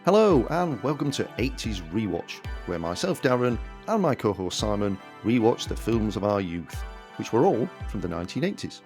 Hello and welcome to 80s Rewatch, where myself Darren and my co-host Simon rewatch the films of our youth, which were all from the 1980s.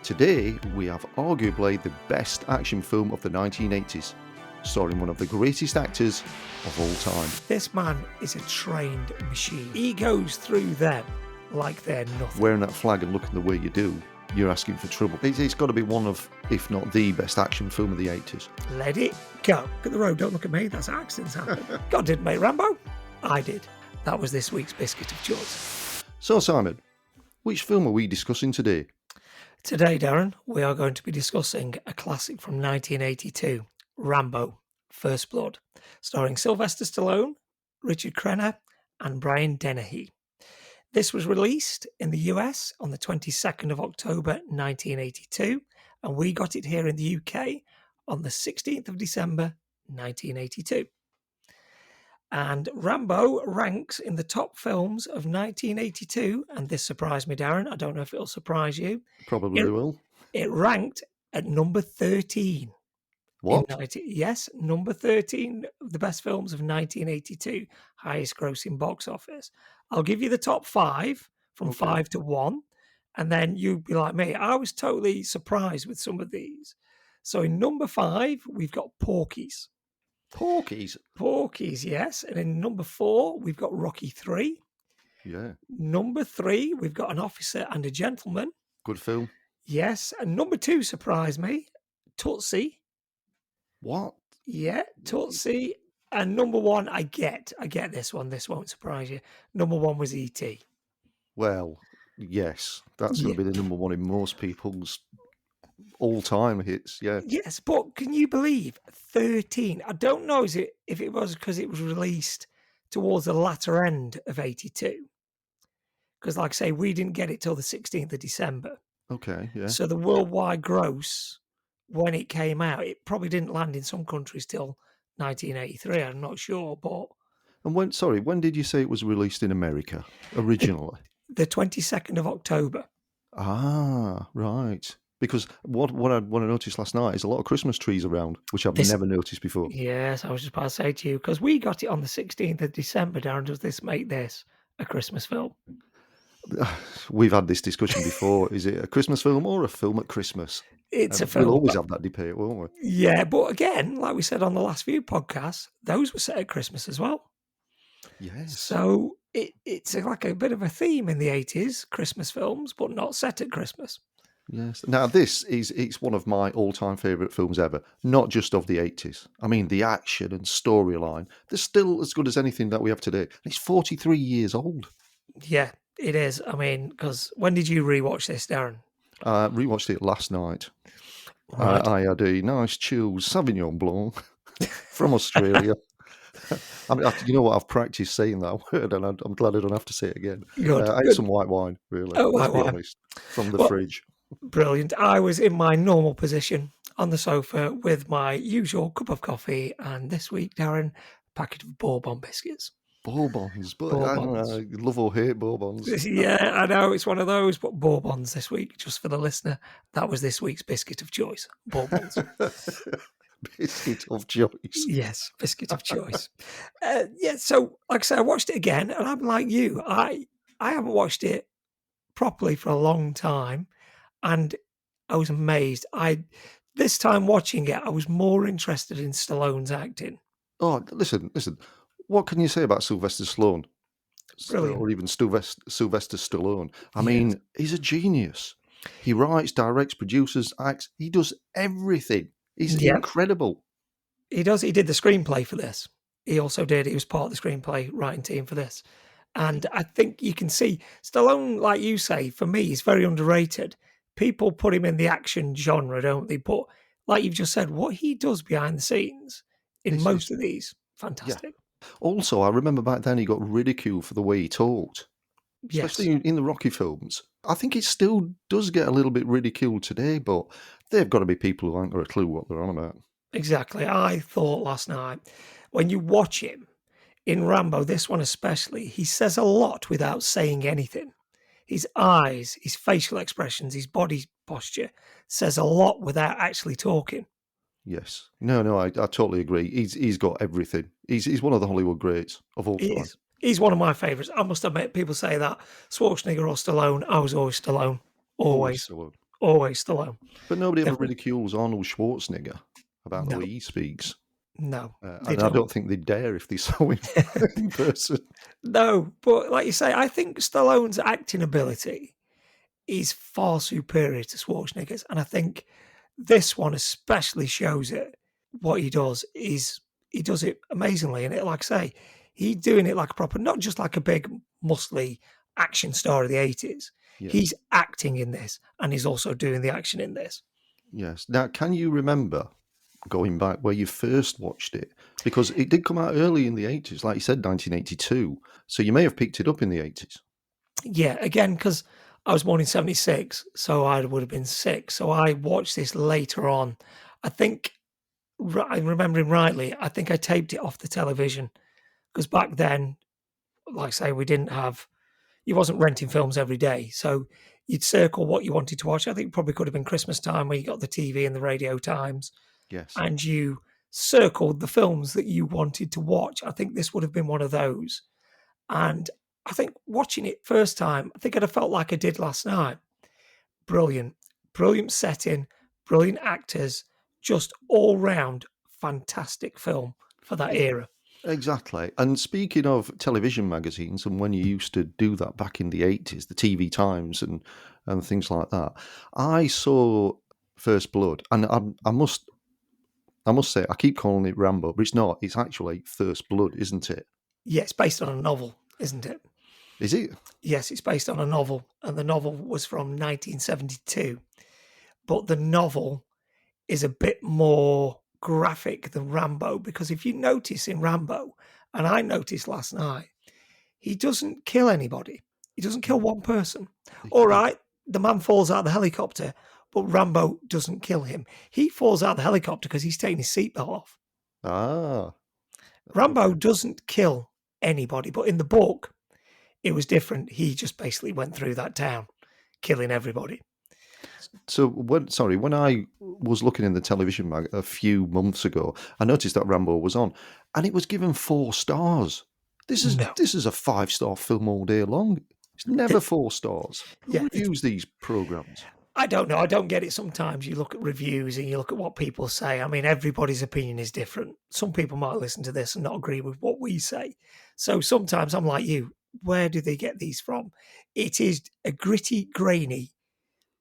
Today we have arguably the best action film of the 1980s, starring one of the greatest actors of all time. This man is a trained machine. He goes through them like they're nothing. Wearing that flag and looking the way you do, you're asking for trouble. It's got to be one of, if not the best action film of the 80s. Let it go. Look at the road, don't look at me, that's accidents happen. God didn't make Rambo. I did. That was this week's biscuit of choice. So Simon, which film are we discussing today? Today, Darren, we are going to be discussing a classic from 1982, Rambo, First Blood, starring Sylvester Stallone, Richard Crenna and Brian Dennehy. This was released in the US on the 22nd of October 1982, and we got it here in the UK on the 16th of December 1982. And Rambo ranks in the top films of 1982, and this surprised me, Darren. I don't know if it'll surprise you. Probably will. It ranked at number 13. What? Yes, number 13 of the best films of 1982, highest grossing box office. I'll give you the top five from 5 to 1, and then you'd be like me. I was totally surprised with some of these. So in number 5, we've got Porky's. Porky's? Porky's, yes. And in number 4, we've got Rocky 3. Yeah. Number 3, we've got An Officer and a Gentleman. Good film. Yes. And number 2 surprised me, Tootsie. What? Yeah, Tootsie. And number 1, I get this one. This won't surprise you. Number 1 was E.T. Well, yes, that's going to be the number 1 in most people's all-time hits. Yeah. Yes, but can you believe 13? I don't know if it was because it was released towards the latter end of 82. Because, like I say, we didn't get it till the 16th of December. Okay. Yeah. So the worldwide gross, when it came out, it probably didn't land in some countries till 1983. I'm not sure, but And when did you say it was released in America originally? the 22nd of October. Ah, right. Because what I noticed last night is a lot of Christmas trees around, which I've never noticed before. Yes, I was just about to say to you, because we got it on the 16th of December, Darren. Does this make this a Christmas film? We've had this discussion before. Is it a Christmas film or a film at Christmas? It's a film. We'll always have that debate, won't we? Yeah, but again, like we said on the last few podcasts, those were set at Christmas as well. Yes. So it's like a bit of a theme in the 80s, Christmas films, but not set at Christmas. Yes. Now, it's one of my all-time favourite films ever, not just of the 80s. I mean, the action and storyline, they're still as good as anything that we have today. And it's 43 years old. Yeah, it is. I mean, because when did you rewatch this, Darren? Rewatched it last night. Right. I had a nice chilled Sauvignon Blanc from Australia. I mean, you know what? I've practiced saying that word, and I'm glad I don't have to say it again. Good. I had some white wine, really. Oh, Let's white be wine. honest, from the fridge. Brilliant. I was in my normal position on the sofa with my usual cup of coffee, and this week, Darren, a packet of Bourbon biscuits. Bourbons, but I don't know, love or hate Bourbons. Yeah, I know, it's one of those, but Bourbons this week, just for the listener. That was this week's biscuit of choice, Bourbons. Biscuit of choice. Yes, biscuit of choice. Yeah, so like I said, I watched it again, and I'm like you. I haven't watched it properly for a long time, and I was amazed. This time watching it, I was more interested in Stallone's acting. Oh, listen. What can you say about Sylvester Stallone? Brilliant. Or even Sylvester Stallone? I mean, he's a genius. He writes, directs, produces, acts. He does everything. He's incredible. He does. He did the screenplay for this. He also did. He was part of the screenplay writing team for this. And I think you can see Stallone, like you say, for me, he's very underrated. People put him in the action genre, don't they? But like you've just said, what he does behind the scenes in most of these, fantastic. Yeah. Also, I remember back then he got ridiculed for the way he talked, especially in the Rocky films. I think it still does get a little bit ridiculed today, but they've got to be people who haven't got a clue what they're on about. Exactly. I thought last night, when you watch him in Rambo, this one especially, he says a lot without saying anything. His eyes, his facial expressions, his body posture says a lot without actually talking. Yes. No, I totally agree. He's got everything. He's one of the Hollywood greats of all He time. is. He's one of my favourites. I must admit, people say that Schwarzenegger or Stallone. I was always Stallone. Always Always, Stallone. always Stallone. But nobody ever Definitely. ridicules Arnold Schwarzenegger about the No, way he speaks. no, they And I don't. don't think they'd dare if they saw him in person. No, but like you say, I think Stallone's acting ability is far superior to Schwarzenegger's, and I think this one especially shows it. What he does is he does it amazingly, and it, like I say, he's doing it like a proper, not just like a big muscly action star of the 80s. Yes. He's acting in this, and he's also doing the action in this. Yes. Now, can you remember going back where you first watched it? Because it did come out early in the 80s, like you said, 1982. So you may have picked it up in the 80s. Yeah, again, because I was born in 76, so I would have been 6. So I watched this later on. I think, I'm remembering rightly, I think I taped it off the television because back then, like I say, we didn't have, you wasn't renting films every day. So you'd circle what you wanted to watch. I think it probably could have been Christmas time where you got the TV and the radio times, Yes. and you circled the films that you wanted to watch. I think this would have been one of those. And I think watching it first time, I think I'd have felt like I did last night. Brilliant, brilliant setting, brilliant actors, just all round fantastic film for that era. Exactly. And speaking of television magazines and when you used to do that back in the 80s, the TV Times and things like that, I saw First Blood, and I must say I keep calling it Rambo, but it's not. It's actually First Blood, isn't it? Yeah, it's based on a novel, isn't it? Is it? Yes, it's based on a novel, and the novel was from 1972. But the novel is a bit more graphic than Rambo because if you notice in Rambo, and I noticed last night, he doesn't kill anybody. He doesn't kill one person. All right, the man falls out of the helicopter, but Rambo doesn't kill him. He falls out of the helicopter because he's taking his seatbelt off. Ah, Rambo okay. doesn't kill anybody, but in the book, it was different. He just basically went through that town, killing everybody. So when I was looking in the television mag a few months ago, I noticed that Rambo was on, and it was given 4 stars. No. This is a 5-star film all day long. It's never 4 stars. Who Yeah, reviews these programs? I don't know. I don't get it sometimes. You look at reviews and you look at what people say. I mean, everybody's opinion is different. Some people might listen to this and not agree with what we say. So sometimes I'm like you, where do they get these from? It is a gritty, grainy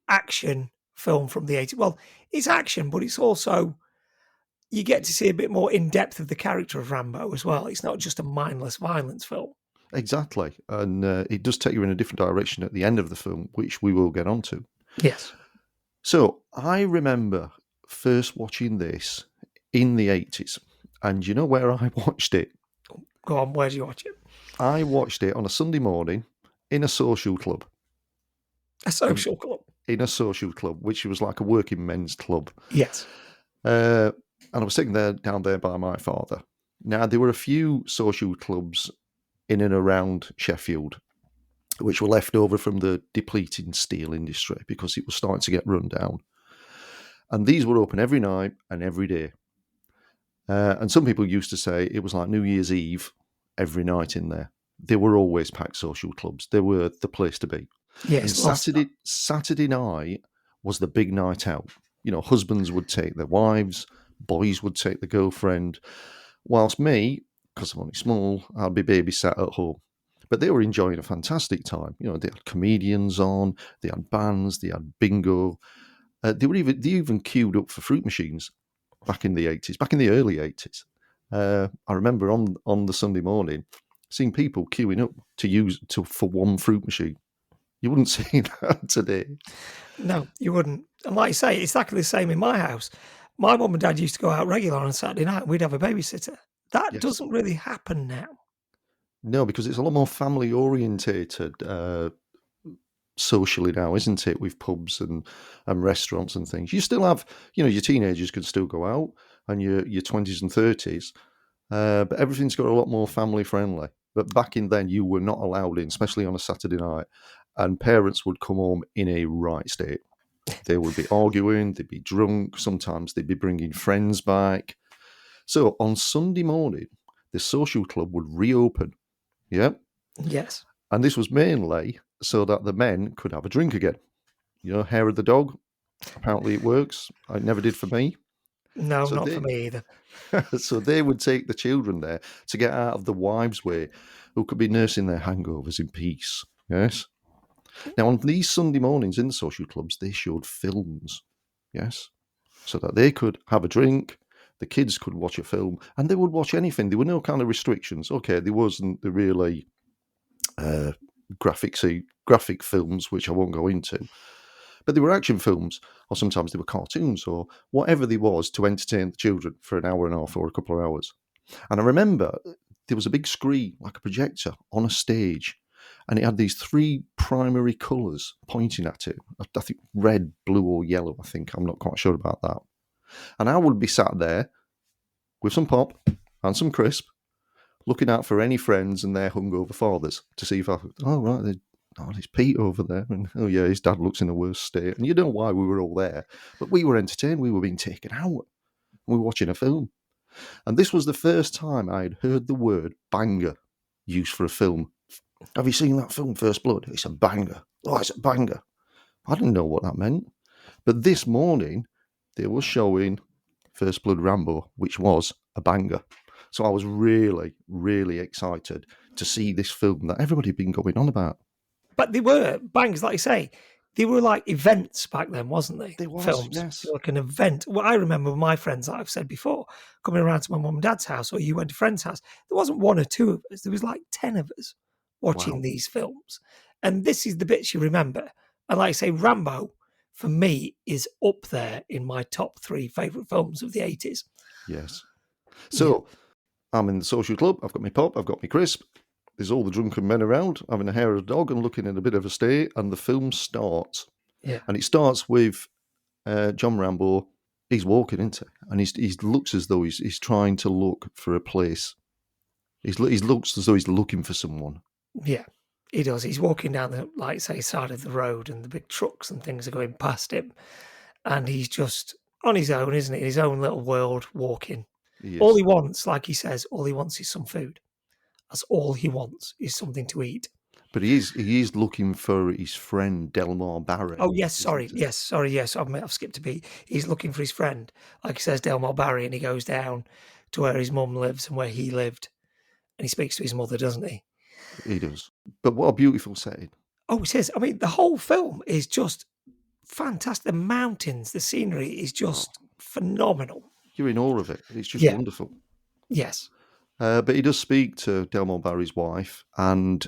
action film from the 80s. Well, it's action, but it's also, you get to see a bit more in depth of the character of Rambo as well. It's not just a mindless violence film. Exactly, and it does take you in a different direction at the end of the film, which we will get onto. Yes. So I remember first watching this in the 80s, and you know where I watched it? Go on, where do you watch it? I watched it on a Sunday morning in a social club. A social club. In a social club, which was like a working men's club. Yes. And I was sitting there down there by my father. Now, there were a few social clubs in and around Sheffield, which were left over from the depleting steel industry because it was starting to get run down. And these were open every night and every day. And some people used to say it was like New Year's Eve every night in there. They were always packed social clubs. They were the place to be. Yes. And Saturday night was the big night out. You know, husbands would take their wives, boys would take the girlfriend, whilst me, because I'm only small, I'd be babysat at home. But they were enjoying a fantastic time. You know, they had comedians on, they had bands, they had bingo. They even queued up for fruit machines back in the 80s, back in the early 80s. I remember on the Sunday morning seeing people queuing up for one fruit machine. You wouldn't see that today. No, you wouldn't. And like you say, it's exactly the same in my house. My mum and dad used to go out regular on a Saturday night and we'd have a babysitter. That Yes. doesn't really happen now. No, because it's a lot more family orientated socially now, isn't it? With pubs and restaurants and things. You still have, you know, your teenagers could still go out and your 20s and 30s, but everything's got a lot more family friendly. But back in then, you were not allowed in, especially on a Saturday night, and parents would come home in a right state. They would be arguing, they'd be drunk, sometimes they'd be bringing friends back. So on Sunday morning, the social club would reopen. Yeah. Yes. And this was mainly so that the men could have a drink again. Hair of the dog. Apparently it works. It never did for me. No, So not for they me either. so they would take the children there to get out of the wives' way, who could be nursing their hangovers in peace. Yes. Now on these Sunday mornings in the social clubs, they showed films. Yes. So that they could have a drink, the kids could watch a film, and they would watch anything. There were no kind of restrictions. Okay, there wasn't the really graphic films, which I won't go into, but they were action films, or sometimes they were cartoons, or whatever there was to entertain the children for an hour and a half or a couple of hours. And I remember there was a big screen, like a projector, on a stage, and it had these three primary colours pointing at it. I think red, blue, or yellow, I think. I'm not quite sure about that. And I would be sat there with some pop and some crisp, looking out for any friends and their hungover fathers to see if I could, there's Pete over there. And oh, yeah, his dad looks in a worse state. And you know why we were all there. But we were entertained. We were being taken out. We were watching a film. And this was the first time I had heard the word banger used for a film. Have you seen that film, First Blood? It's a banger. Oh, it's a banger. I didn't know what that meant. But this morning, they were showing First Blood Rambo, which was a banger. So I was really, really excited to see this film that everybody had been going on about. But they were bangs, like you say. They were like events back then, wasn't they? They was, Films. yes. Like an event. Well, I remember with my friends, like I've said before, coming around to my mum and dad's house, or you went to a friend's house. There wasn't one or two of us. There was like 10 of us watching these films. And this is the bits you remember. And like I say, Rambo, for me, is up there in my top 3 favourite films of the 80s. Yes. So I'm in the social club. I've got my pop. I've got my crisp. There's all the drunken men around having a hair of a dog and looking in a bit of a state. And the film starts. Yeah. And it starts with John Rambo. He's walking into it, and he looks as though he's trying to look for a place. He looks as though he's looking for someone. Yeah, he does. He's walking down the, like say, side of the road, and the big trucks and things are going past him, and he's just on his own, isn't it? In his own little world, walking. All he wants, like he says, all he wants is some food. That's all he wants, is something to eat. But he is looking for his friend Delmar Barry. Oh yes, sorry, yes. I've skipped a beat. He's looking for his friend, like he says, Delmar Barry, and he goes down to where his mum lives and where he lived, and he speaks to his mother, doesn't he? He does. But what a beautiful setting. Oh, it is. I mean, the whole film is just fantastic. The mountains, the scenery is just phenomenal. You're in awe of it. It's just wonderful. Yes. But he does speak to Delmar Barry's wife, and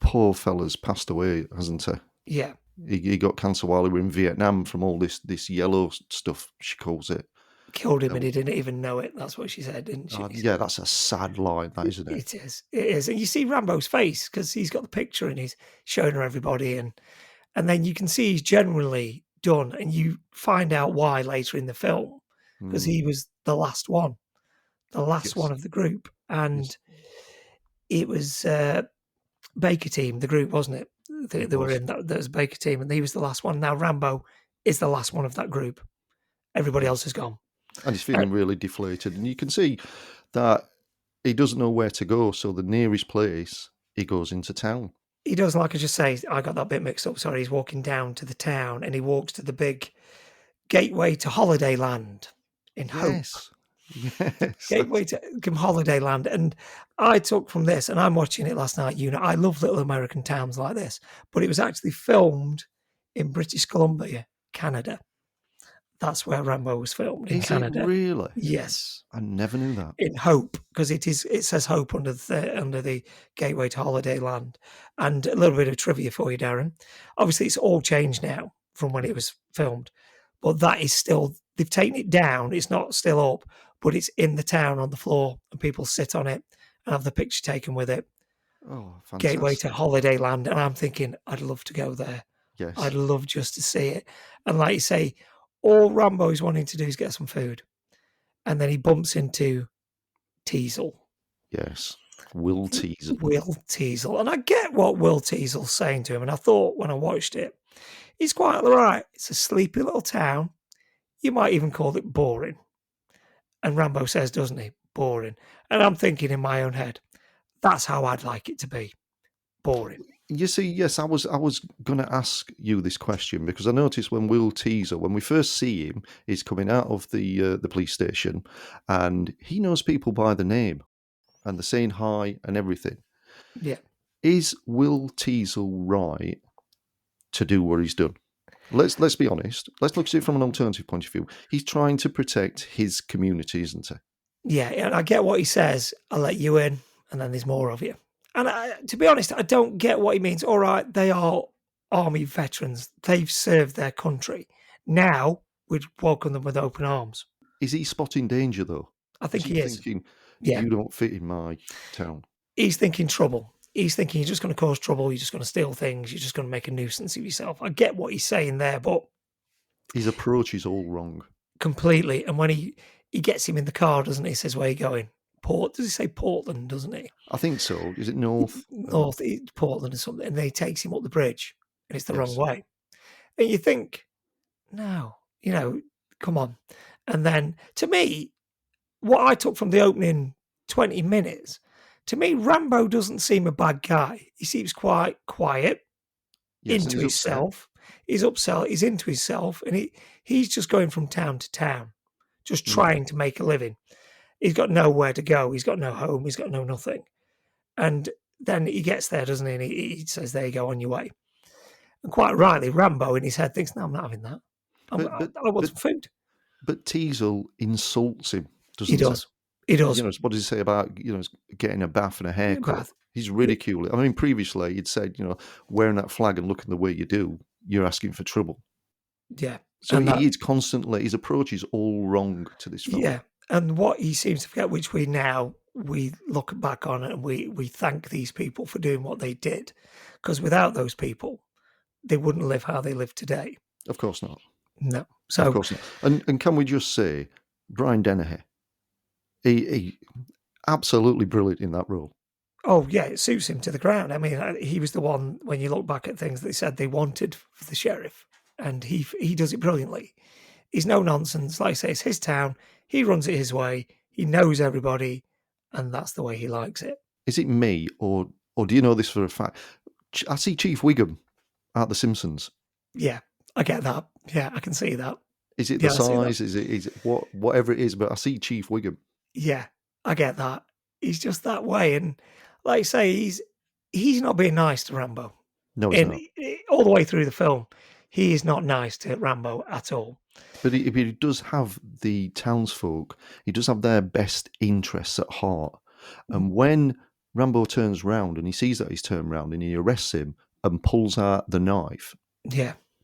poor fella's passed away, hasn't he? Yeah. He got cancer while he was in Vietnam from all this yellow stuff, she calls it. Killed him and he didn't even know it. That's what she said, didn't she? Yeah, that's a sad line, that, isn't it? It is. It is. And you see Rambo's face because he's got the picture and he's showing her everybody. And then you can see he's genuinely done. And you find out why later in the film because he was the last one. The last one of the group. And it was Baker Team, the group, wasn't it? They were in that. There was Baker Team, and he was the last one. Now Rambo is the last one of that group. Everybody else is gone. And he's feeling really deflated. And you can see that he doesn't know where to go. So the nearest place, he goes into town. He does, like I just say, I got that bit mixed up. Sorry, he's walking down to the town, and he walks to the big gateway to Holiday Land in Hope. Yes. Gateway to Holiday Land. And I took from this, and I'm watching it last night, I love little American towns like this, but it was actually filmed in British Columbia, Canada. That's where Rambo was filmed, in Canada. It really? Yes. I never knew that. In Hope, because it says Hope under the Gateway to Holiday Land. And a little bit of trivia for you, Darren. Obviously, it's all changed now from when it was filmed, but that is still, they've taken it down. It's not still up, but it's in the town on the floor, and people sit on it and have the picture taken with it. Oh, fantastic. Gateway to Holiday Land. And I'm thinking, I'd love to go there. Yes. I'd love just to see it. And like you say, all Rambo is wanting to do is get some food. And then he bumps into Teasel. Yes. Will Teasel. Will Teasel. And I get what Will Teasel's saying to him. And I thought when I watched it, he's quite right. It's a sleepy little town. You might even call it boring. And Rambo says, doesn't he? Boring. And I'm thinking in my own head, that's how I'd like it to be. Boring. You see, yes, I was going to ask you this question because I noticed when Will Teaser, when we first see him, he's coming out of the police station, and he knows people by the name, and they're saying hi and everything. Yeah. Is Will Teasel right to do what he's done? Let's be honest. Let's look at it from an alternative point of view. He's trying to protect his community, isn't he? Yeah, and I get what he says. I'll let you in, and then there's more of you. And to be honest, I don't get what he means. All right, they are army veterans. They've served their country. Now we'd welcome them with open arms. Is he spotting danger, though? I think he is. Thinking, yeah. You don't fit in my town. He's thinking trouble. He's thinking you're just going to cause trouble. You're just going to steal things. You're just going to make a nuisance of yourself. I get what he's saying there, but his approach is all wrong. Completely. And when he gets him in the car, doesn't he? He says, where are you going? Does he say Portland, doesn't he? I think so. Is it north? North, Portland or something. And then he takes him up the bridge and it's the wrong way. And you think, no, come on. And then to me, what I took from the opening 20 minutes, to me, Rambo doesn't seem a bad guy. He seems quite quiet, into himself. He's upset. He's into himself. And he's just going from town to town, just trying to make a living. He's got nowhere to go. He's got no home. He's got no nothing. And then he gets there, doesn't he? And he says, there you go, on your way. And quite rightly, Rambo in his head thinks, no, I'm not having that. I want some food. But Teasel insults him, doesn't he? He does. What does he say about, getting a bath and a haircut? He's ridiculing. I mean, previously he'd said, wearing that flag and looking the way you do, you're asking for trouble. Yeah. So he is constantly, his approach is all wrong to this film. Yeah. And what he seems to forget, which we look back on and we thank these people for doing what they did. Because without those people, they wouldn't live how they live today. Of course not. No. So, of course not. And can we just say, Brian Dennehy, he absolutely brilliant in that role. Oh, yeah, it suits him to the ground. I mean, he was the one, when you look back at things, they said they wanted for the sheriff. And he does it brilliantly. He's no nonsense. Like I say, it's his town. He runs it his way. He knows everybody. And that's the way he likes it. Is it me, or do you know this for a fact? I see Chief Wiggum at The Simpsons. Yeah, I get that. Yeah, I can see that. Is it the size? Is it whatever it is? But I see Chief Wiggum. Yeah, I get that. He's just that way. And like I say, he's not being nice to Rambo. No, he's not. All the way through the film, he is not nice to Rambo at all. But he does have the townsfolk, he does have their best interests at heart. And when Rambo turns round and he sees that he's turned round and he arrests him and pulls out the knife,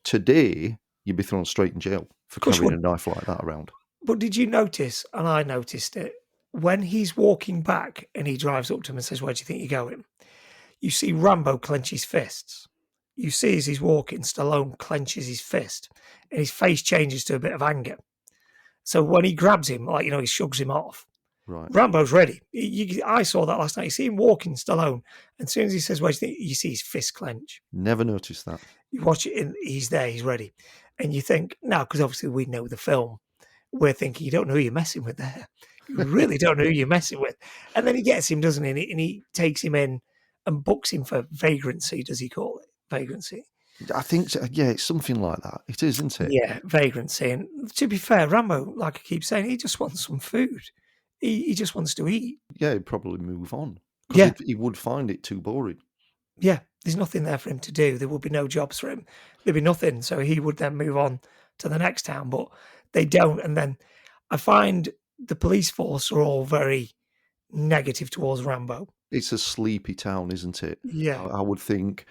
today you'd be thrown straight in jail for carrying a knife like that around. But did you notice, and I noticed it, when he's walking back and he drives up to him and says, where do you think you're going? You see Rambo clench his fists. You see as he's walking, Stallone clenches his fist and his face changes to a bit of anger. So when he grabs him, he shrugs him off. Right. Rambo's ready. I saw that last night. You see him walking, Stallone, and as soon as he says, "Where do you think?" you see his fist clench. Never noticed that. You watch it, and he's there, he's ready, and you think now, because obviously we know the film, we're thinking you don't know who you're messing with there. You really don't know who you're messing with. And then he gets him, doesn't he? And he takes him in and books him for vagrancy. Does he call it vagrancy? I think so. Yeah, it's something like that. It is, isn't it? Yeah, vagrancy. And to be fair, Rambo, like I keep saying, he just wants some food. He just wants to eat. Yeah, he'd probably move on. Because he would find it too boring. Yeah, there's nothing there for him to do. There would be no jobs for him. There'd be nothing. So he would then move on to the next town. But they don't. And then I find the police force are all very negative towards Rambo. It's a sleepy town, isn't it? Yeah. I would think,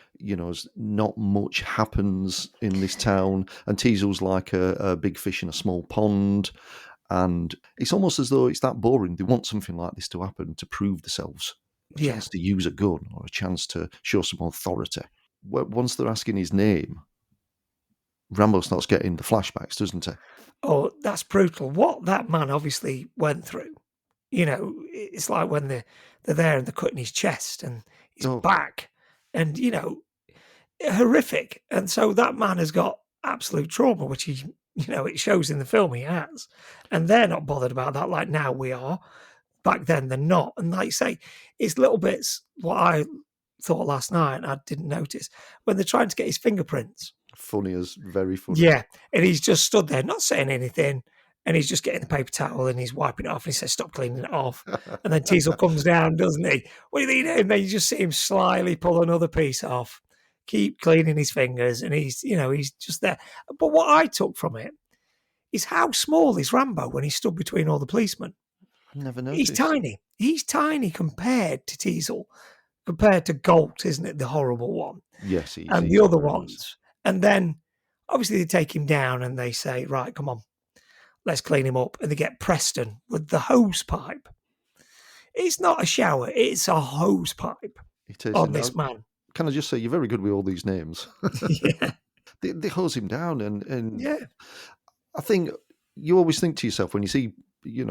not much happens in this town. And Teasel's like a big fish in a small pond. And it's almost as though it's that boring. They want something like this to happen to prove themselves. A chance to use a gun or a chance to show some authority. Once they're asking his name, Rambo starts getting the flashbacks, doesn't he? Oh, that's brutal. What that man obviously went through. It's like when they're there and they're cutting his chest and his Oh, back, and horrific. And so that man has got absolute trauma, which it shows in the film he has, and they're not bothered about that like now we are. Back then they're not, and like you say, it's little bits. What I thought last night, and I didn't notice when they're trying to get his fingerprints. very funny. Yeah, and he's just stood there, not saying anything, and he's just getting the paper towel and he's wiping it off, and he says, "Stop cleaning it off." And then Teasel comes down, doesn't he? What do you think? And then you just see him slyly pull another piece off, keep cleaning his fingers, and he's just there. But what I took from it is how small is Rambo when he's stood between all the policemen. I never He's noticed. tiny. He's tiny compared to Teasel, compared to Galt, isn't it? The horrible one. Yes, And the other ones. And then obviously they take him down and they say, right, come on, let's clean him up. And they get Preston with the hose pipe. It's not a shower, it's a hose pipe It is. on And this man. can I just say, you're very good with all these names. Yeah. They hose him down, and Yeah. I think you always think to yourself when you see,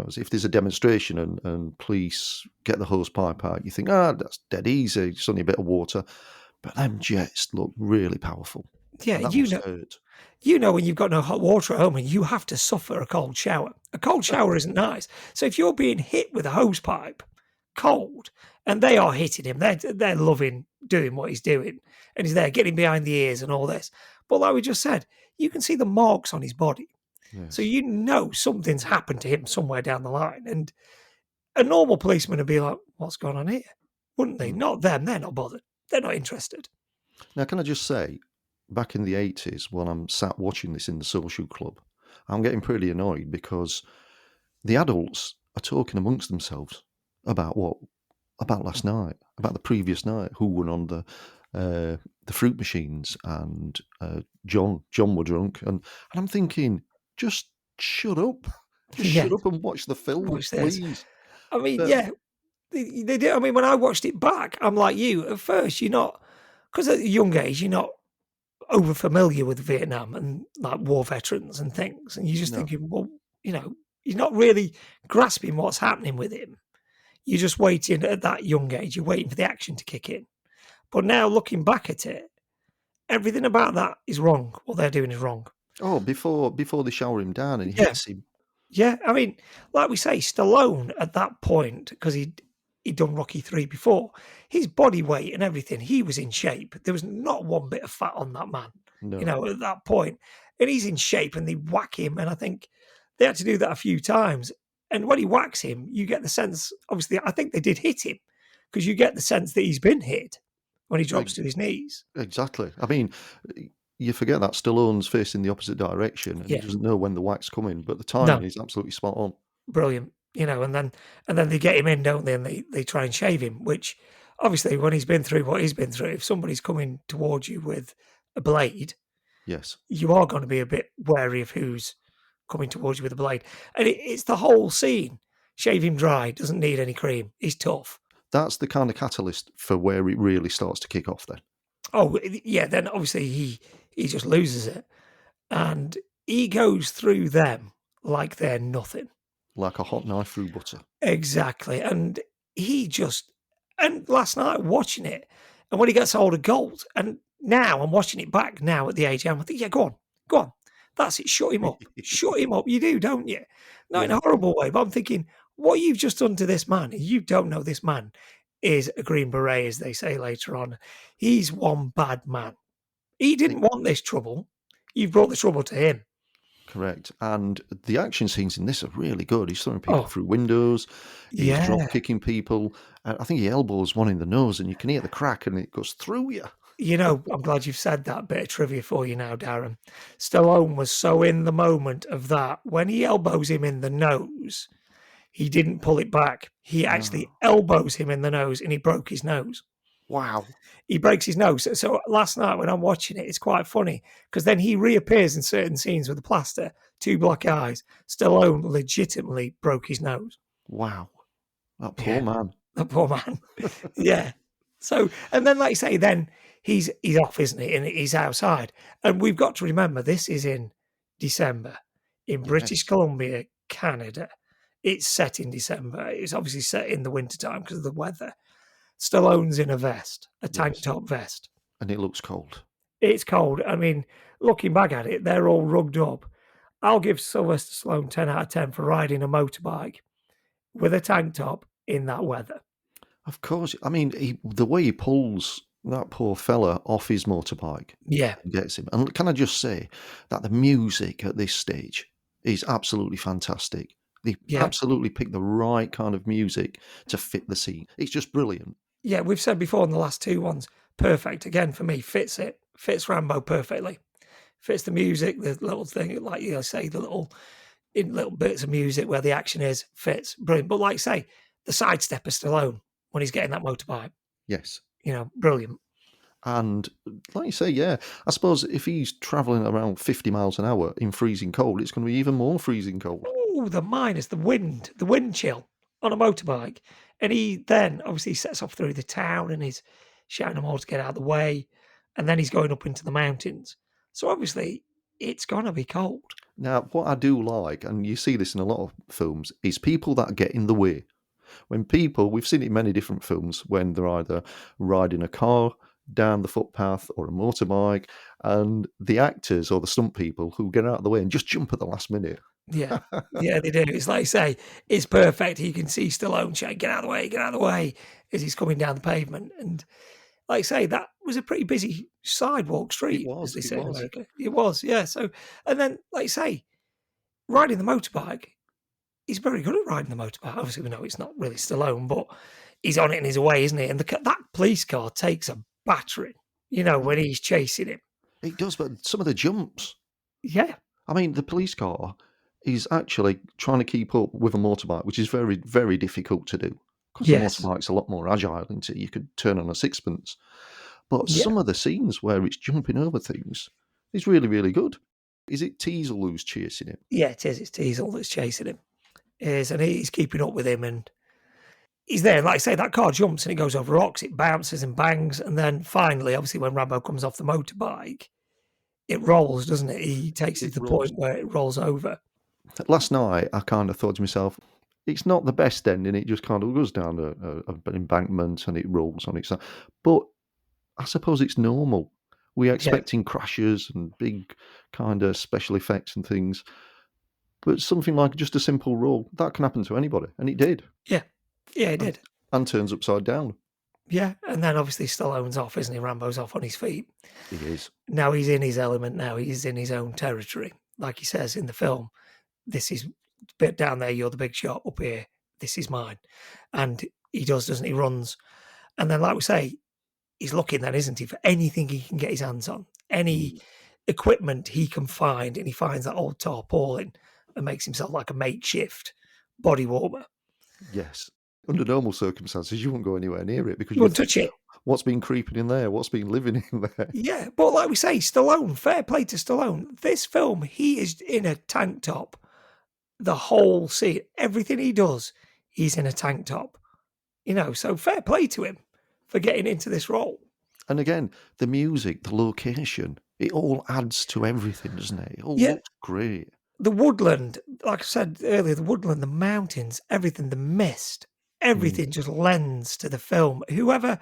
as if there's a demonstration and police get the hose pipe out, you think, that's dead easy, it's only a bit of water. But them jets look really powerful. Yeah, And that must hurt. when you've got no hot water at home and you have to suffer a cold shower. A cold shower isn't nice. So if you're being hit with a hose pipe, cold, and they are hitting him, they're loving doing what he's doing, and he's there getting behind the ears and all this. But like we just said, you can see the marks on his body. Yes. So something's happened to him somewhere down the line. And a normal policeman would be like, what's going on here? Wouldn't they? Not them. They're not bothered. They're not interested. Now, can I just say, back in the 80s, when I'm sat watching this in the social club, I'm getting pretty annoyed because the adults are talking amongst themselves about last night, about the previous night, who were on the fruit machines, and John were drunk, and I'm thinking, just shut up. Just shut up and watch the film, please. I mean, yeah, they did. I mean, when I watched it back, I'm like you. At first, you're not, because at a young age, you're not over familiar with Vietnam and like war veterans and things, and you're just thinking, well, you're not really grasping what's happening with him. You're just waiting at that young age. You're waiting for the action to kick in. But now looking back at it, everything about that is wrong. What they're doing is wrong. Oh, before they shower him down and he hits him. Yeah, I mean, like we say, Stallone at that point, because he'd done Rocky 3 before, his body weight and everything, he was in shape. There was not one bit of fat on that man, at that point. And he's in shape, and they whack him, and I think they had to do that a few times. And when he whacks him, you get the sense, obviously, I think they did hit him, because you get the sense that he's been hit when he drops to his knees. Exactly. I mean, you forget that Stallone's facing the opposite direction, and he doesn't know when the whack's coming, but the timing is absolutely spot on. Brilliant. And then they get him in, don't they? And they try and shave him, which obviously when he's been through what he's been through, if somebody's coming towards you with a blade, yes, you are going to be a bit wary of who's coming towards you with a blade. And it's the whole scene. Shave him dry, doesn't need any cream. He's tough. That's the kind of catalyst for where it really starts to kick off then. Oh, yeah, then obviously he just loses it. And he goes through them like they're nothing. Like a hot knife through butter. Exactly. And last night watching it, and when he gets hold of Galt, and now I'm watching it back now at the age I think, yeah, go on. That's it. Shut him up. Shut him up. You do, don't you? Not in a horrible way, but I'm thinking, what you've just done to this man, you don't know this man is a Green Beret, as they say later on. He's one bad man. He didn't want this trouble. You've brought the trouble to him. Correct. And the action scenes in this are really good. He's throwing people through windows. He's drop kicking people. I think he elbows one in the nose, and you can hear the crack, and it goes through you. I'm glad you've said that. Bit of trivia for you now, Darren. Stallone was so in the moment of that. When he elbows him in the nose, he didn't pull it back. He actually elbows him in the nose, and he broke his nose. Wow. He breaks his nose. So last night when I'm watching it, it's quite funny, because then he reappears in certain scenes with a plaster, 2 black eyes. Stallone legitimately broke his nose. Wow. That poor man. That poor man. Yeah. So, and then like you say, then he's off, isn't he? And he's outside. And we've got to remember, this is in December in British Columbia, Canada. It's set in December. It's obviously set in the wintertime because of the weather. Stallone's in a vest, a tank Yes. top vest. And it looks cold. It's cold. I mean, looking back at it, they're all rugged up. I'll give Sylvester Stallone 10 out of 10 for riding a motorbike with a tank top in that weather. Of course. I mean, the way he pulls that poor fella off his motorbike Yeah, and gets him. And can I just say that the music at this stage is absolutely fantastic. They yeah, absolutely picked the right kind of music to fit the scene. It's just brilliant. yeah. We've said before in the last two ones, perfect. Again, for me, fits it. Fits Rambo perfectly. Fits the music, the little thing, like you say, the little bits of music where the action is, fits. Brilliant. But like say, the sidestep is Stallone when he's getting that motorbike. Yes. Brilliant. And like you say, yeah, I suppose if he's travelling around 50 miles an hour in freezing cold, it's going to be even more freezing cold. Oh, the minus, the wind chill on a motorbike. And he then obviously sets off through the town and he's shouting them all to get out of the way. And then he's going up into the mountains. So obviously it's going to be cold. Now, what I do like, and you see this in a lot of films, is people that get in the way. When people, we've seen it in many different films, when they're either riding a car down the footpath or a motorbike, and the actors or the stunt people who get out of the way and just jump at the last minute. Yeah. Yeah, they do. It's like you say, it's perfect. You can see Stallone saying, get out of the way, as he's coming down the pavement. And like I say, that was a pretty busy sidewalk street, as they It say in was. America. It was, yeah. So, and then, like you say, riding the motorbike, he's very good at riding the motorbike. Obviously, we know it's not really Stallone, but he's on it in his way, isn't he? And that police car takes a battering, when he's chasing him. It does, but some of the jumps. Yeah. I mean, the police car is actually trying to keep up with a motorbike, which is very, very difficult to do because the Yes. motorbike's a lot more agile, isn't it? You could turn on a sixpence. But Yeah. some of the scenes where it's jumping over things is really, really good. Is it Teasel who's chasing him? Yeah, it is. It's Teasel that's chasing him. And he's keeping up with him, and he's there. Like I say, that car jumps and it goes over rocks, it bounces and bangs, and then finally, obviously, when Rambo comes off the motorbike, it rolls, doesn't it? He takes it to the rolls. point where it rolls over. Last night, I kind of thought to myself, it's not the best ending. It just kind of goes down an embankment and it rolls on its side. But I suppose it's normal. We're expecting crashes and big kind of special effects and things. But something like just a simple roll, that can happen to anybody. And it did. Yeah, it did. And turns upside down. Yeah, and then obviously Stallone's off, isn't he? Rambo's off on his feet. He is. Now he's in his element now. He's in his own territory. Like he says in the film, this is bit down there, you're the big shot. Up here, this is mine. And he does, doesn't he? Runs. And then, like we say, he's looking then, isn't he, for anything he can get his hands on, any equipment he can find, and he finds that old tarpaulin and makes himself like a makeshift body warmer. Yes. Under normal circumstances, you wouldn't go anywhere near it because You wouldn't touch it. What's been creeping in there? What's been living in there? Yeah, but like we say, Stallone, fair play to Stallone. This film, he is in a tank top. The whole scene, everything he does, he's in a tank top. So fair play to him for getting into this role. And again, the music, the location, it all adds to everything, doesn't it? It all looks great. The woodland, like I said earlier, the woodland, the mountains, everything, the mist, everything just lends to the film. Whoever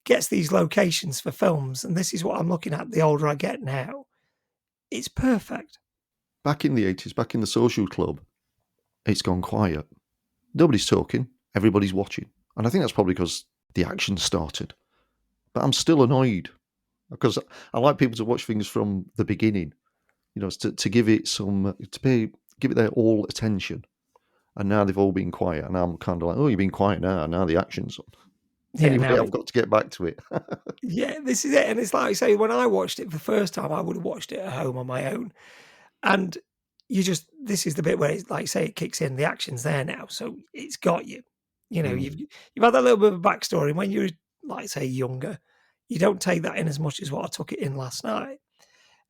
gets these locations for films, and this is what I'm looking at the older I get now, it's perfect. Back in the 80s, back in the social club, it's gone quiet. Nobody's talking, everybody's watching. And I think that's probably because the action started. But I'm still annoyed because I like people to watch things from the beginning, to give it give it their all attention. And now they've all been quiet, and I'm kind of like, oh, you've been quiet now the action's on. Yeah, anyway, I've got to get back to it. Yeah, this is it. And it's like I say, when I watched it for the first time, I would have watched it at home on my own. And this is the bit where it's like, say, it kicks in, the action's there now. So it's got you. You've had that little bit of a backstory. And when you're, like, say, younger, you don't take that in as much as what I took it in last night.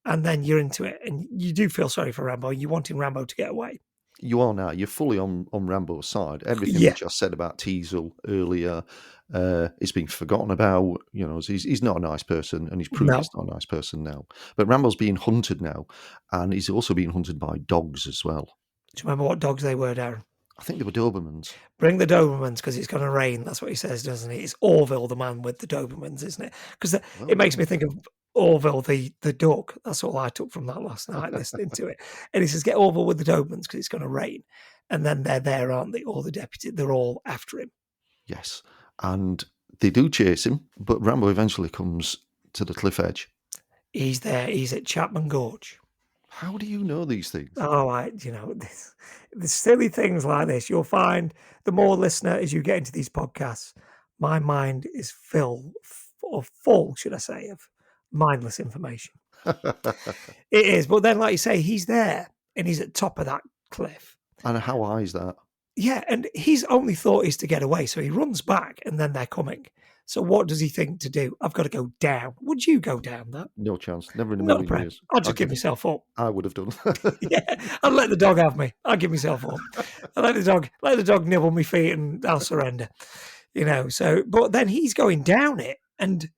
And then you're into it and you do feel sorry for Rambo. You're wanting Rambo to get away. You are now. You're fully on Rambo's side. Everything which I said about Teasel earlier is being forgotten about. He's not a nice person, and he's proved he's not a nice person now. But Rambo's being hunted now, and he's also being hunted by dogs as well. Do you remember what dogs they were, Darren? I think they were Dobermans. Bring the Dobermans because it's going to rain. That's what he says, doesn't he? It's Orville, the man with the Dobermans, isn't it? Because it makes me think of Orville, the duck. That's all I took from that last night listening to it. And he says, get Orville with the Dobermans because it's going to rain. And then they're there, aren't they? All the deputies, they're all after him. Yes. And they do chase him, but Rambo eventually comes to the cliff edge. He's there. He's at Chapman Gorge. How do you know these things? Oh, the silly things like this, you'll find the more listener as you get into these podcasts, my mind is full, should I say, of mindless information. It is. But then, like you say, he's there and he's at top of that cliff. And how high is that? Yeah. And his only thought is to get away. So he runs back and then they're coming. So what does he think to do? I've got to go down. Would you go down that? No chance. Never in a Not million years. I'd just give myself up. I would have done. Yeah, I'd let the dog have me. I'd give myself up. I'd let the dog nibble my feet and I'll surrender. So, but then he's going down it. And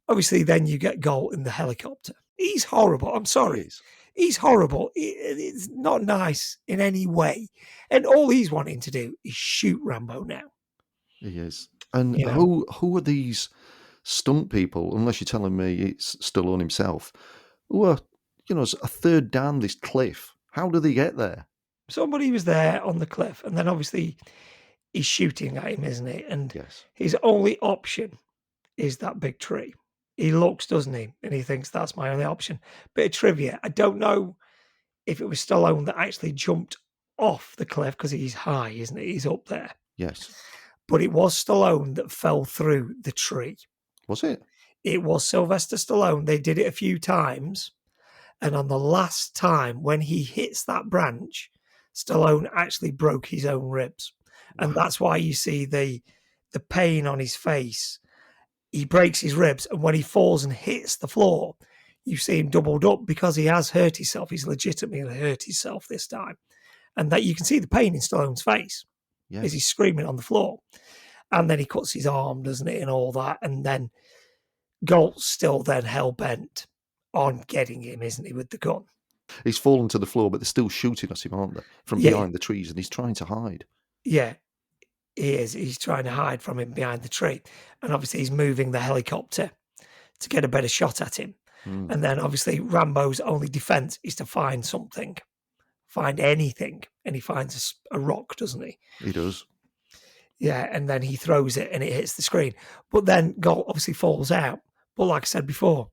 obviously then you get Galt in the helicopter. He's horrible. I'm sorry. He's horrible. It's not nice in any way. And all he's wanting to do is shoot Rambo now. He is. And who are these stunt people, unless you're telling me it's Stallone himself, who are, a third down this cliff? How do they get there? Somebody was there on the cliff, and then obviously he's shooting at him, isn't he? And yes. His only option is that big tree. He looks, doesn't he? And he thinks that's my only option. Bit of trivia. I don't know if it was Stallone that actually jumped off the cliff because he's high, isn't he? He's up there. Yes. But it was Stallone that fell through the tree. Was it? It was Sylvester Stallone. They did it a few times. And on the last time, when he hits that branch, Stallone actually broke his own ribs. And that's why you see the pain on his face. He breaks his ribs. And when he falls and hits the floor, you see him doubled up because he has hurt himself. He's legitimately hurt himself this time. And that you can see the pain in Stallone's face. Yes. As he's screaming on the floor. And then he cuts his arm, doesn't he, and all that. And then Galt's still then hell-bent on getting him, isn't he, with the gun. He's fallen to the floor, but they're still shooting at him, aren't they? From behind the trees, and he's trying to hide. Yeah, he is. He's trying to hide from him behind the tree. And obviously he's moving the helicopter to get a better shot at him. And then obviously Rambo's only defense is to find something. Find anything, and he finds a rock, doesn't he? He does. Yeah, and then he throws it and it hits the screen. But then Galt obviously falls out. But like I said before,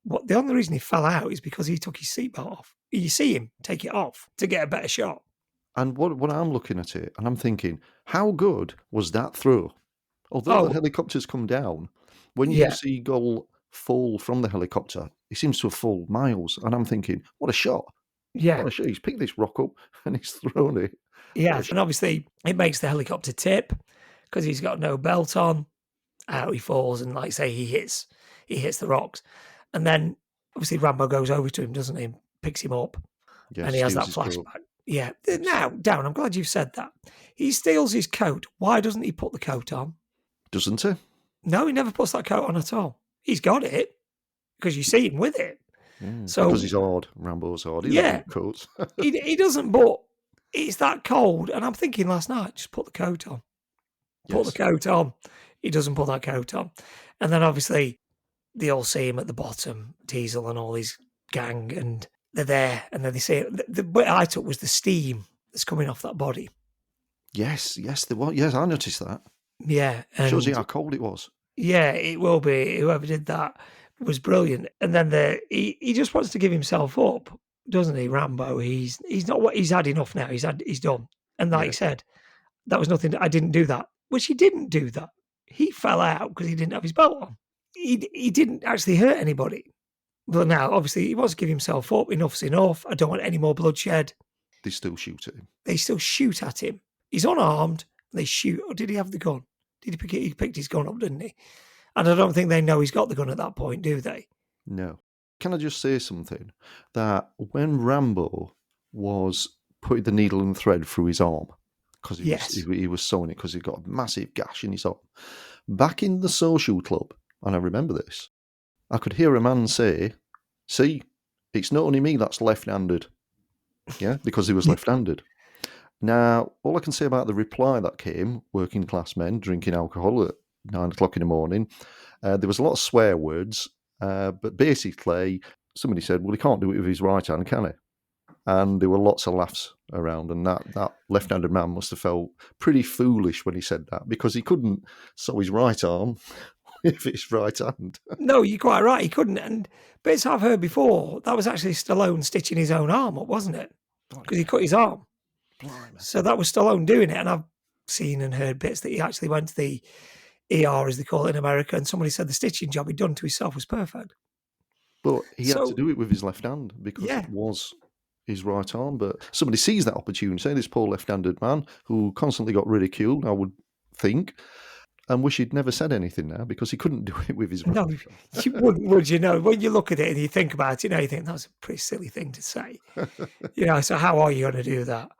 the only reason he fell out is because he took his seatbelt off. You see him take it off to get a better shot. And what I'm looking at it, and I'm thinking, how good was that throw? Although the helicopter's come down, when you see Galt fall from the helicopter, he seems to have fallen miles. And I'm thinking, what a shot. Yeah. He's picked this rock up and he's thrown it. Yeah, and obviously it makes the helicopter tip because he's got no belt on. Out he falls, and like I say, he hits the rocks. And then obviously Rambo goes over to him, doesn't he? Picks him up. Yes, and he has that flashback. Coat. Yeah. Now, Darren, I'm glad you've said that. He steals his coat. Why doesn't he put the coat on? Doesn't he? No, he never puts that coat on at all. He's got it because you see him with it. So because he's hard. Rambo's hard. He doesn't coats. he doesn't, but it's that cold. And I'm thinking last night, just put the coat on. Put the coat on. He doesn't put that coat on. And then obviously they all see him at the bottom, Diesel and all his gang, and they're there. And then they see the bit I took was the steam that's coming off that body. Yes, there was. Yes, I noticed that. Yeah. And shows you how cold it was. Yeah, it will be. Whoever did that was brilliant. And then he just wants to give himself up, doesn't he, Rambo? He's not what he's had enough now. He's done. And like he said, that was nothing. I didn't do that. Which he didn't do that. He fell out because he didn't have his belt on. He didn't actually hurt anybody. But now, obviously, he wants to give himself up. Enough's enough. I don't want any more bloodshed. They still shoot at him. They still shoot at him. He's unarmed. They shoot. Or did he have the gun? Did he pick it? He picked his gun up, didn't he? And I don't think they know he's got the gun at that point, do they? No. Can I just say something? That when Rambo was putting the needle and thread through his arm, because he was sewing it because he got a massive gash in his arm, back in the social club, and I remember this, I could hear a man say, "See, it's not only me that's left-handed." Yeah, because he was left-handed. Now, all I can say about the reply that came, working class men drinking alcohol at 9 o'clock in the morning, there was a lot of swear words, but basically somebody said, well, he can't do it with his right hand, can he? And there were lots of laughs around, and that left-handed man must have felt pretty foolish when he said that, because he couldn't sew his right arm with his right hand. No, you're quite right. He couldn't. And bits I've heard before, that was actually Stallone stitching his own arm up, wasn't it? Because he cut his arm. Blimey. So that was Stallone doing it. And I've seen and heard bits that he actually went to the ER, as they call it in America, and somebody said the stitching job he'd done to himself was perfect. But he had to So, do it with his left hand because yeah. it was his right arm. But somebody sees that opportunity, say this poor left-handed man who constantly got ridiculed, I would think, and wish he'd never said anything now because he couldn't do it with his right No, hand. you wouldn't, would you? No, when you look at it and you think about it, you think that's a pretty silly thing to say. So how are you going to do that?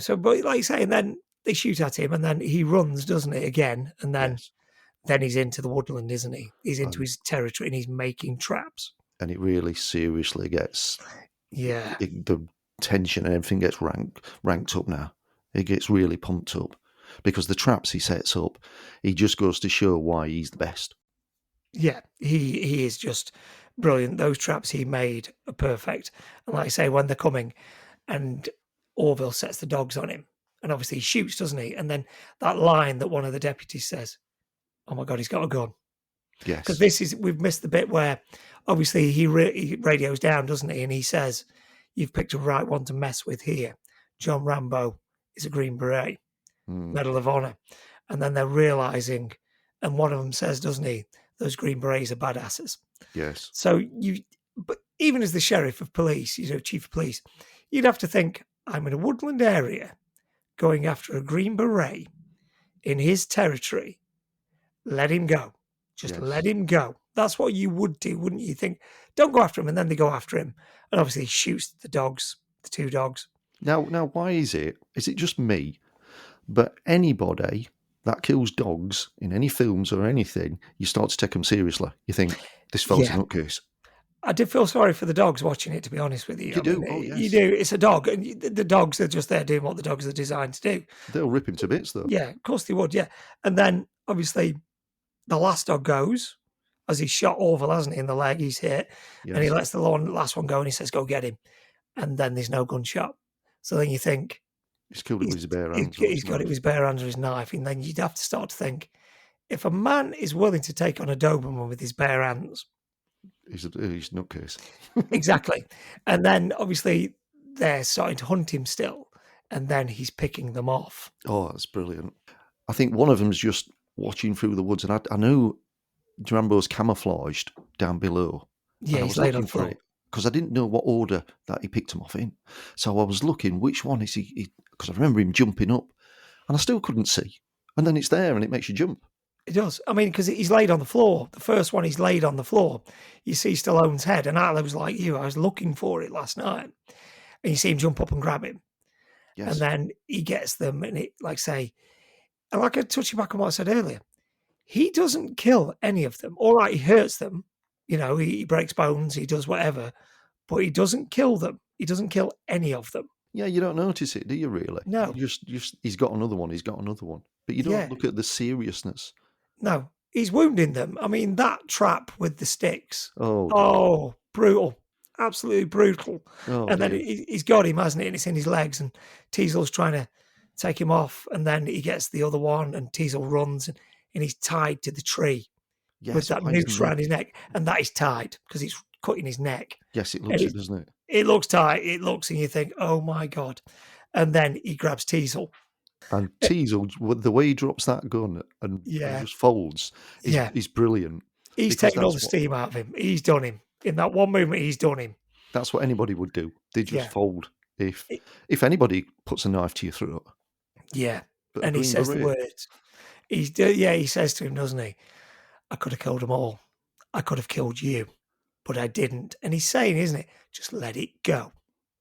So, but like you say, and then they shoot at him and then he runs, doesn't he, again? And Yes. then he's into the woodland, isn't he? He's into And- his territory and he's making traps. And it really seriously gets, Yeah. the tension and everything gets ranked up now. It gets really pumped up because the traps he sets up, he just goes to show why he's the best. Yeah, he is just brilliant. Those traps he made are perfect. And like I say, when they're coming and Orville sets the dogs on him, and obviously he shoots, doesn't he? And then that line that one of the deputies says, oh my God, he's got a gun. Yes. Because we've missed the bit where obviously he radios down, doesn't he? And he says, you've picked a right one to mess with here. John Rambo is a Green Beret, Medal of Honor. And then they're realizing, and one of them says, doesn't he, those Green Berets are badasses. Yes. So but even as the sheriff of police, chief of police, you'd have to think, I'm in a woodland area going after a Green Beret in his territory. Let him go. Just Yes. let him go. That's what you would do, wouldn't you? Think, don't go after him. And then they go after him. And obviously he shoots the dogs, the two dogs. Now, why is it just me? But anybody that kills dogs in any films or anything, you start to take them seriously. You think, this fella's a nutcase. I did feel sorry for the dogs watching it, to be honest with you. You do? Oh, yes. You do. It's a dog. And the dogs are just there doing what the dogs are designed to do. They'll rip him to bits, though. Yeah, of course they would, yeah. And then, obviously, the last dog goes, as he's shot Orville, hasn't he, in the leg, he's hit. Yes. And he lets the last one go and he says, go get him. And then there's no gunshot. So then you think, He's killed it with his bare hands. he's got it with his bare hands or his knife. And then you'd have to start to think, if a man is willing to take on a Doberman with his bare hands, He's a nutcase. exactly. And then obviously they're starting to hunt him still. And then he's picking them off. Oh, that's brilliant. I think one of them's just watching through the woods, and I know Rambo's camouflaged down below. Yeah, he's laid on the floor. Because I didn't know what order that he picked him off in. So I was looking, which one is he? Because I remember him jumping up, and I still couldn't see. And then it's there, and it makes you jump. It does. I mean, because he's laid on the floor. The first one, he's laid on the floor. You see Stallone's head, and I was like you. I was looking for it last night, and you see him jump up and grab him. Yes. And then he gets them, and it, like say, and like I touching back on what I said earlier, he doesn't kill any of them. All right, he hurts them. He breaks bones, he does whatever, but he doesn't kill them. He doesn't kill any of them. Yeah, you don't notice it, do you? Really? No. Just he's got another one. He's got another one, but you don't look at the seriousness. No, he's wounding them. I mean, that trap with the sticks. Oh, brutal. Absolutely brutal. oh, and then dear. he's got him, hasn't he? And it's in his legs, and Teasel's trying to take him off, and then he gets the other one, and Teasel runs, and he's tied to the tree with that noose around his neck, and that is tied because it's cutting his neck. Yes, it looks it, doesn't it? It looks tight. It looks, and you think, oh my God. And then he grabs Teasel. And Teasel, the way he drops that gun and just folds, is brilliant. He's taken all the steam out of him. He's done him. In that one movement, he's done him. That's what anybody would do. They just fold. If anybody puts a knife to your throat. Yeah. And he says the words. He says to him, doesn't he? I could have killed them all. I could have killed you, but I didn't. And he's saying, isn't it? Just let it go.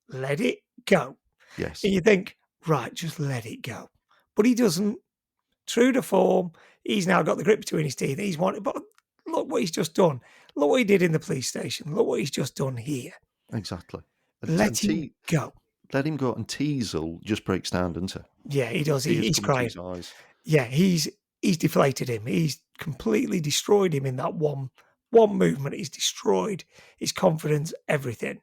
Let it go. Yes. And you think, right, just let it go. But he doesn't. True to form, he's now got the grip between his teeth. He's wanted, but look what he's just done. Look what he did in the police station. Look what he's just done here. Exactly. Let him go. let him go, and Teasel just breaks down, doesn't he? Yeah, he does. Tears He's come to crying. his eyes. Yeah, he's deflated him. He's completely destroyed him in that one movement. He's destroyed his confidence, everything.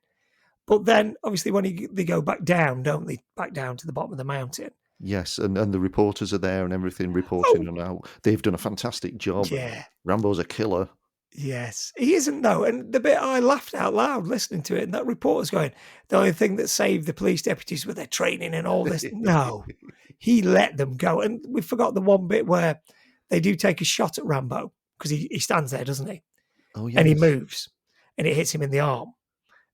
But then, obviously, when they go back down, don't they? Back down to the bottom of the mountain. Yes, and the reporters are there and everything reporting on how they've done a fantastic job. Yeah. Rambo's a killer. Yes, he isn't though. And the bit I laughed out loud listening to it, and that reporter's going, the only thing that saved the police deputies with their training and all this. No, he let them go. And we forgot the one bit where they do take a shot at Rambo because he stands there, doesn't he? Oh, And he yes. moves and it hits him in the arm.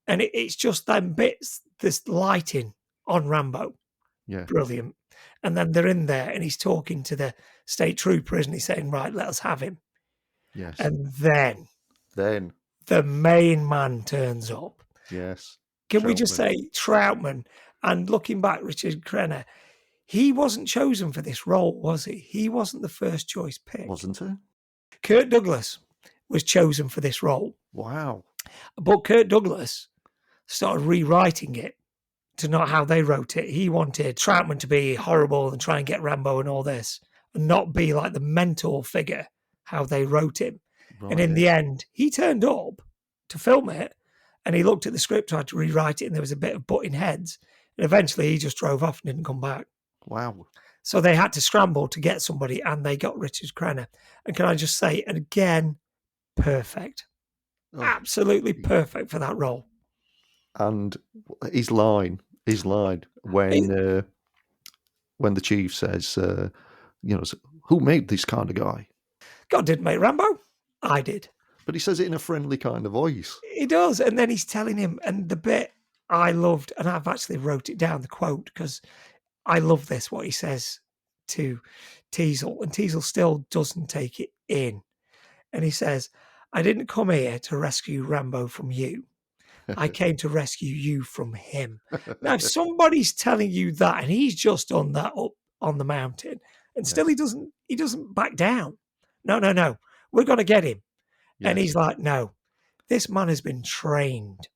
And it's just them bits, this lighting on Rambo. Yeah. Brilliant. And then they're in there and he's talking to the state trooper, isn't he? Saying, right, let us have him. Yes. And then the main man turns up. Yes. Can we just say Troutman? And looking back, Richard Crenna, he wasn't chosen for this role, was he? He wasn't the first choice pick. Wasn't he? Kirk Douglas was chosen for this role. Wow. But Kirk Douglas started rewriting it to not how they wrote it. He wanted Troutman to be horrible and try and get Rambo and all this, and not be like the mentor figure, how they wrote him. Right, and in the end, he turned up to film it, and he looked at the script, tried to rewrite it, and there was a bit of butting heads. And eventually he just drove off and didn't come back. Wow. So they had to scramble to get somebody, and they got Richard Crenna. And can I just say, and again, perfect. Oh. Absolutely perfect for that role. And his line when the chief says, who made this kind of guy? God didn't make Rambo. I did. But he says it in a friendly kind of voice. He does. And then he's telling him, and the bit I loved, and I've actually wrote it down, the quote, because I love this, what he says to Teasel. And Teasel still doesn't take it in. And he says, I didn't come here to rescue Rambo from you. I came to rescue you from him. Now, if somebody's telling you that, and he's just done that up on the mountain, and still he doesn't back down. No. We're going to get him. Yes. And he's like, no, this man has been trained.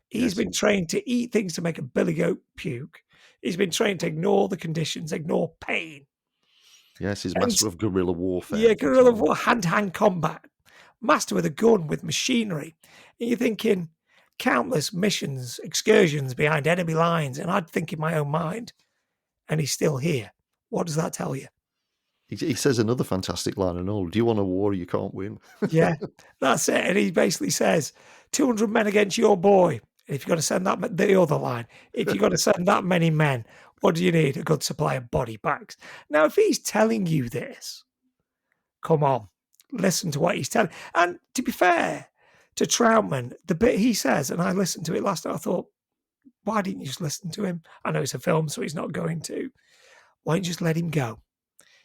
He's been trained to eat things to make a billy goat puke. He's been trained to ignore the conditions, ignore pain. Yes, he's master of guerrilla warfare. Yeah, guerrilla war, hand-to-hand combat. Master with a gun, with machinery. And you're thinking, countless missions, excursions behind enemy lines, and I'd think in my own mind, and he's still here. What does that tell you? He says another fantastic line and all. Do you want a war you can't win? Yeah, that's it. And he basically says, 200 men against your boy. And if you're going to send that, the other line, if you're going to send that many men, what do you need? A good supply of body bags. Now, if he's telling you this, come on, listen to what he's telling. And to be fair to Troutman, the bit he says, and I listened to it last night, I thought, why didn't you just listen to him? I know it's a film, so he's not going to. Why don't you just let him go?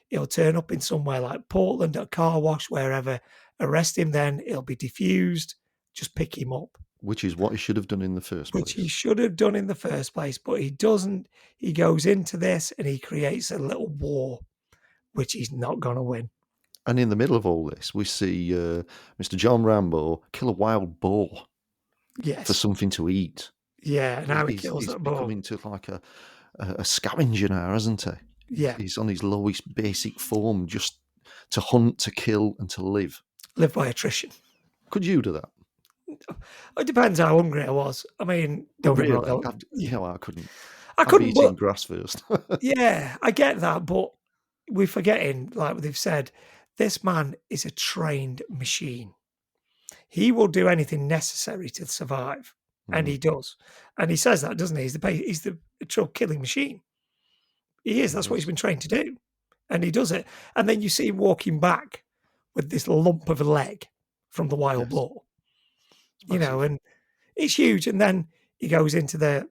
He'll turn up in somewhere like Portland, a car wash, wherever. Arrest him then. He'll be diffused. Just pick him up. Which is what he should have done in the first place. Which he should have done in the first place, but he doesn't. He goes into this and he creates a little war, which he's not going to win. And in the middle of all this, we see Mr. John Rambo kill a wild boar for something to eat. Yeah, and how he kills that boar. He's becoming to like a scavenger now, hasn't he? Yeah. He's on his lowest basic form, just to hunt, to kill, and to live. Live by attrition. Could you do that? It depends how hungry I was. I mean, don't really? I couldn't. I couldn't. I'd be eating grass first. Yeah, I get that, but we're forgetting, like they've said, this man is a trained machine. He will do anything necessary to survive, and he does. And he says that, doesn't he? He's the actual killing machine. He is. That's what he's been trained to do. And he does it. And then you see him walking back with this lump of a leg from the wild boar. You know, and it's huge. And then he goes into the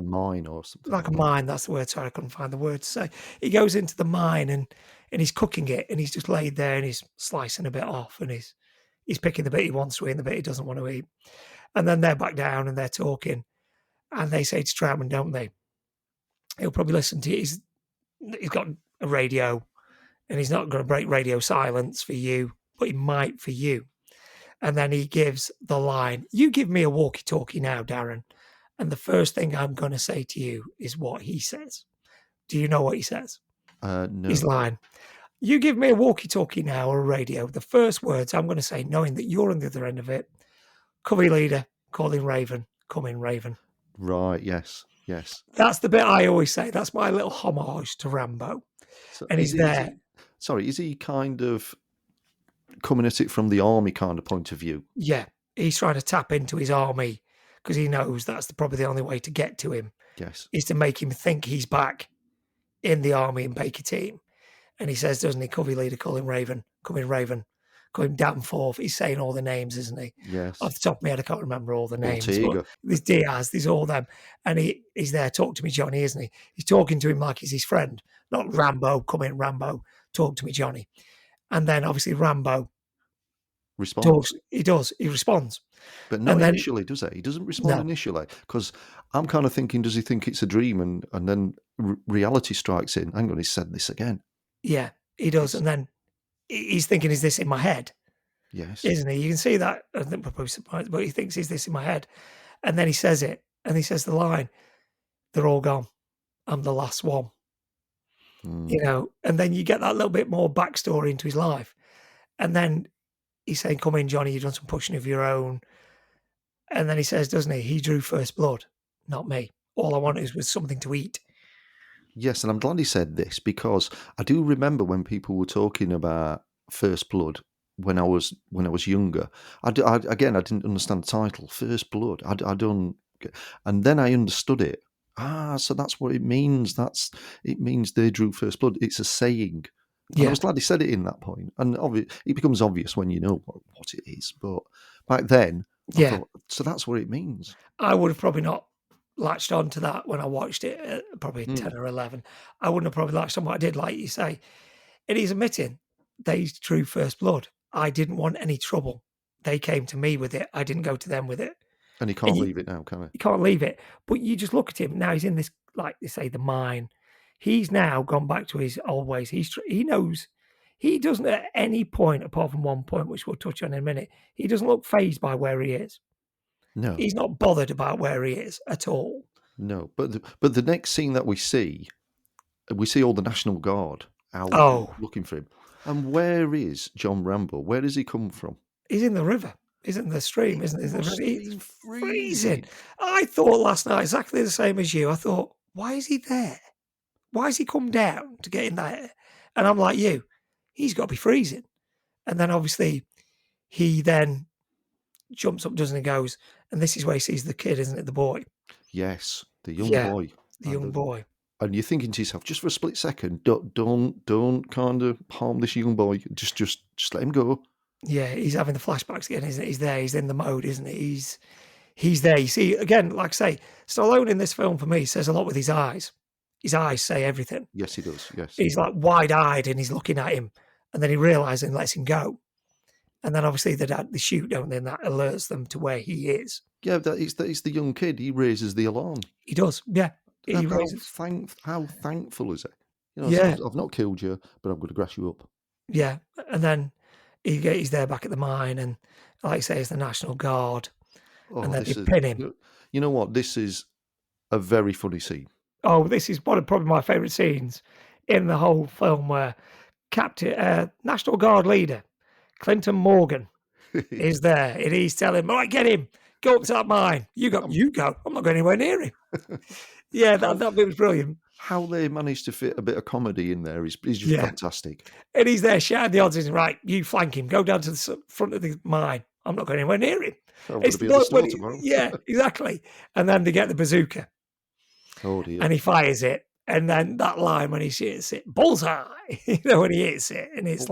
mine or something. Like a mine, that's the word. Sorry, I couldn't find the word to say. He goes into the mine and he's cooking it, and he's just laid there and he's slicing a bit off, and he's picking the bit he wants to eat and the bit he doesn't want to eat. And then they're back down and they're talking, and they say to Troutman, don't they? He'll probably listen to it. He's got a radio, and he's not going to break radio silence for you, but he might for you. And then he gives the line, you give me a walkie-talkie now, Darren, And the first thing I'm going to say to you is what he says. Do you know what he says? His No. line. You give me a walkie-talkie now or a radio. The first words I'm going to say, knowing that you're on the other end of it, Covey leader, calling Raven, come in, Raven. Right. Yes. Yes. That's the bit I always say. That's my little homage to Rambo. So And he's there. Sorry, is he kind of coming at it from the army kind of point of view? Yeah. He's trying to tap into his army because he knows that's probably the only way to get to him Yes. is to make him think he's back in the army in Baker team. And he says, doesn't he, Covey leader, call him Raven, come in, Raven, call him Danforth. He's saying all the names, isn't he? Yes. Off the top of my head, I can't remember all the names. Ortega. But there's Diaz, there's all them. And he's there, talk to me, Johnny, isn't he? He's talking to him like he's his friend, not Rambo, come in, Rambo, talk to me, Johnny. And then obviously Rambo Responds. talks, he responds. But not And then- initially, does he? He doesn't respond No. initially. Because I'm kind of thinking, does he think it's a dream? And then reality strikes in. Hang on, he said this again. Yeah, he does. And then he's thinking, is this in my head? Yes. Isn't he? You can see that. I think probably surprised, but he thinks, is this in my head? And then he says it. And he says the line, they're all gone. I'm the last one. You know, and then you get that little bit more backstory into his life. And then he's saying, come in, Johnny, you've done some pushing of your own. And then he says, doesn't he? He drew first blood, not me. All I wanted was something to eat. Yes, and I'm glad he said this because I do remember when people were talking about First Blood when I was younger. I didn't understand the title, First Blood. I don't, and then I understood it. So that's what it means. It means they drew first blood. It's a saying. And I was glad he said it in that point. And it becomes obvious when you know what it is. But back then, I thought, so that's what it means. I would have probably not latched on to that when I watched it at probably 10 or 11. I wouldn't have probably latched on what I did, like you say. And he's admitting they drew first blood. I didn't want any trouble. They came to me with it. I didn't go to them with it. And he can't leave it now, can he? You can't leave it. But you just look at him. Now he's in this, like they say, the mine. He's now gone back to his old ways. He knows. He doesn't at any point, apart from one point, which we'll touch on in a minute, he doesn't look fazed by where he is. No. He's not bothered about where he is at all. No. But the next scene that we see all the National Guard out looking for him. And where is John Rambo? Where does he come from? He's in the river. He's in the stream, isn't he? It's freezing. I thought last night exactly the same as you. I thought, why is he there? Why has he come down to get in there? And I'm like you, he's got to be freezing. And then obviously he then jumps up, doesn't he, goes, and this is where he sees the kid, isn't it, the boy? Yes, the young boy. The young boy. And you're thinking to yourself, just for a split second, don't kind of harm this young boy. Just let him go. Yeah, he's having the flashbacks again, isn't he? He's there. He's in the mode, isn't he? He's there. You see, again, like I say, Stallone in this film for me says a lot with his eyes. His eyes say everything. Yes, he does. Yes, he's like wide-eyed and he's looking at him, and then he realizes and lets him go. And then obviously they shoot, don't they? And that alerts them to where he is. Yeah, it's the young kid. He raises the alarm. He does. Yeah. How thankful is he? I've not killed you, but I'm going to grass you up. Yeah, and then he's there back at the mine, and like I say, it's the National Guard, and then they pin him. You know what? This is a very funny scene. Oh, this is one of probably my favourite scenes in the whole film, where National Guard leader Clinton Morgan is there, and he's telling him, "All right, get him, go up to that mine. You go. I'm not going anywhere near him." Yeah, that bit was brilliant. How they managed to fit a bit of comedy in there is just fantastic. And he's there shouting the odds. He's right, you flank him. Go down to the front of the mine. I'm not going anywhere near him. I'm going to be at the store tomorrow. Yeah, exactly. And then they get the bazooka. Oh dear. And he fires it. And then that line when he hits it, bullseye. When he hits it. And it's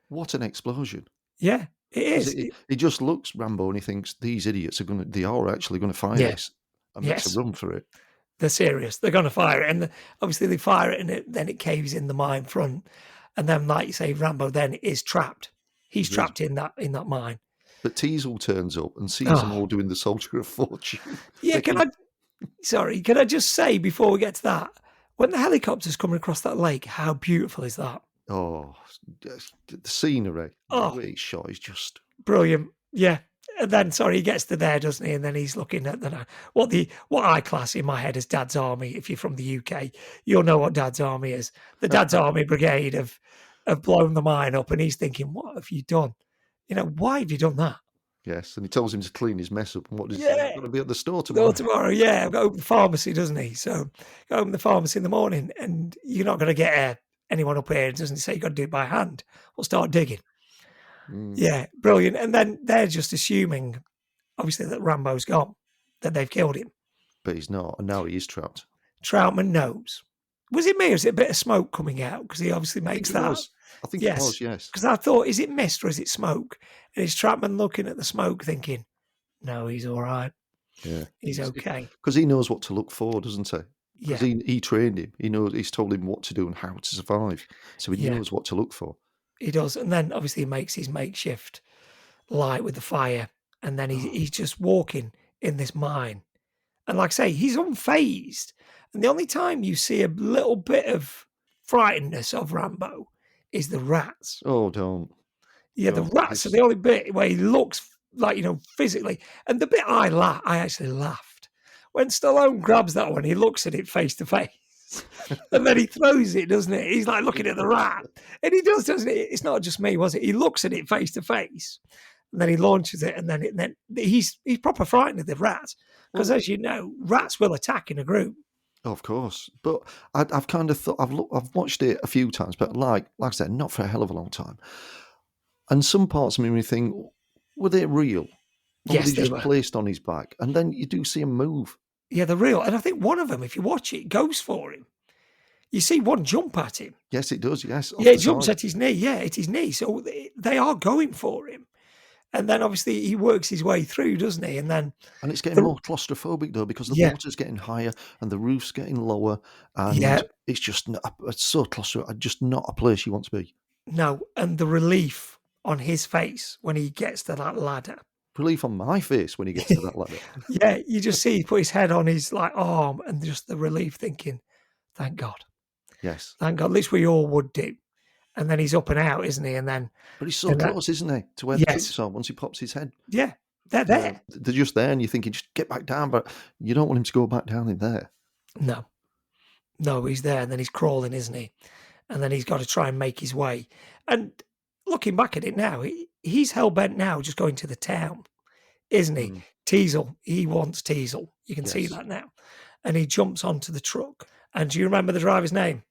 what an explosion. Yeah, it is. He just looks Rambo and he thinks these idiots are actually going to fire this and makes a run for it. They're serious. They're going to fire it. And obviously they fire it and then it caves in the mine front. And then, like you say, Rambo then is trapped. He's trapped in that mine. But Teasel turns up and sees them all doing the Soldier of Fortune. Yeah, can I just say before we get to that, when the helicopter's coming across that lake, how beautiful is that? Oh, the scenery. The way it's shot is just brilliant. Yeah. And then, sorry, he gets to there, doesn't he? And then he's looking at what I class in my head as Dad's Army. If you're from the UK, you'll know what Dad's Army is. The Dad's Army Brigade have blown the mine up, and he's thinking, "What have you done? Why have you done that?" Yes, and he tells him to clean his mess up. And what does he say? Yeah. He's got to be at the store Go tomorrow. tomorrow, yeah. I've got to open the pharmacy, doesn't he? So go open the pharmacy in the morning, and you're not going to get anyone up here. It doesn't say you've got to do it by hand. We'll start digging. Yeah, brilliant. And then they're just assuming, obviously, that Rambo's gone, that they've killed him. But he's not, and now he is trapped. Troutman knows. Was it me, or is it a bit of smoke coming out? Because he obviously makes that. I think it was, yes. Because I thought, is it mist or is it smoke? And is Troutman looking at the smoke thinking, no, he's all right. Yeah. He's okay. Because he knows what to look for, doesn't he? Yeah. Because he trained him. He knows, he's told him what to do and how to survive. So he knows what to look for. He does. And then obviously he makes his makeshift light with the fire. And then he's just walking in this mine. And like I say, he's unfazed. And the only time you see a little bit of frightenedness of Rambo is the rats. Oh, don't. Yeah, the rats are the only bit where he looks like, physically. And the bit I actually laughed. When Stallone grabs that one, he looks at it face to face. And then he throws it, doesn't it? He's like looking at the rat. And he does, doesn't it? It's not just me, was it? He looks at it face to face. And then he launches it, and then he's proper frightened of the rat. Because as you know, rats will attack in a group. Of course. But I've kind of thought, I've watched it a few times, but like I said, not for a hell of a long time. And some parts of me think, were they real? Or Yes, were they just were. placed on his back? And then you do see him move. Yeah, they're real. And I think one of them, if you watch it, goes for him. You see one jump at him. Yes, it does, yes. Yeah, it jumps at his knee. Yeah, at his knee. So they are going for him. And then obviously he works his way through, doesn't he? And it's getting more claustrophobic though, because the water's getting higher and the roof's getting lower, and it's just it's so claustrophobic. Just not a place you want to be. No, and the relief on his face when he gets to that ladder. Relief on my face when he gets to that ladder. Yeah, you just see he put his head on his arm, and just the relief, thinking, "Thank God." Yes, thank God. At least we all would do. And then he's up and out, isn't he? And then, but he's so close, isn't he, to where the troops are once he pops his head? Yeah, they're there. They're just there, and you're thinking, just get back down, but you don't want him to go back down in there. No, he's there, and then he's crawling, isn't he? And then he's got to try and make his way. And looking back at it now, he's hell bent now, just going to the town, isn't he? Teasel, he wants Teasel. You can see that now. And he jumps onto the truck. And do you remember the driver's name?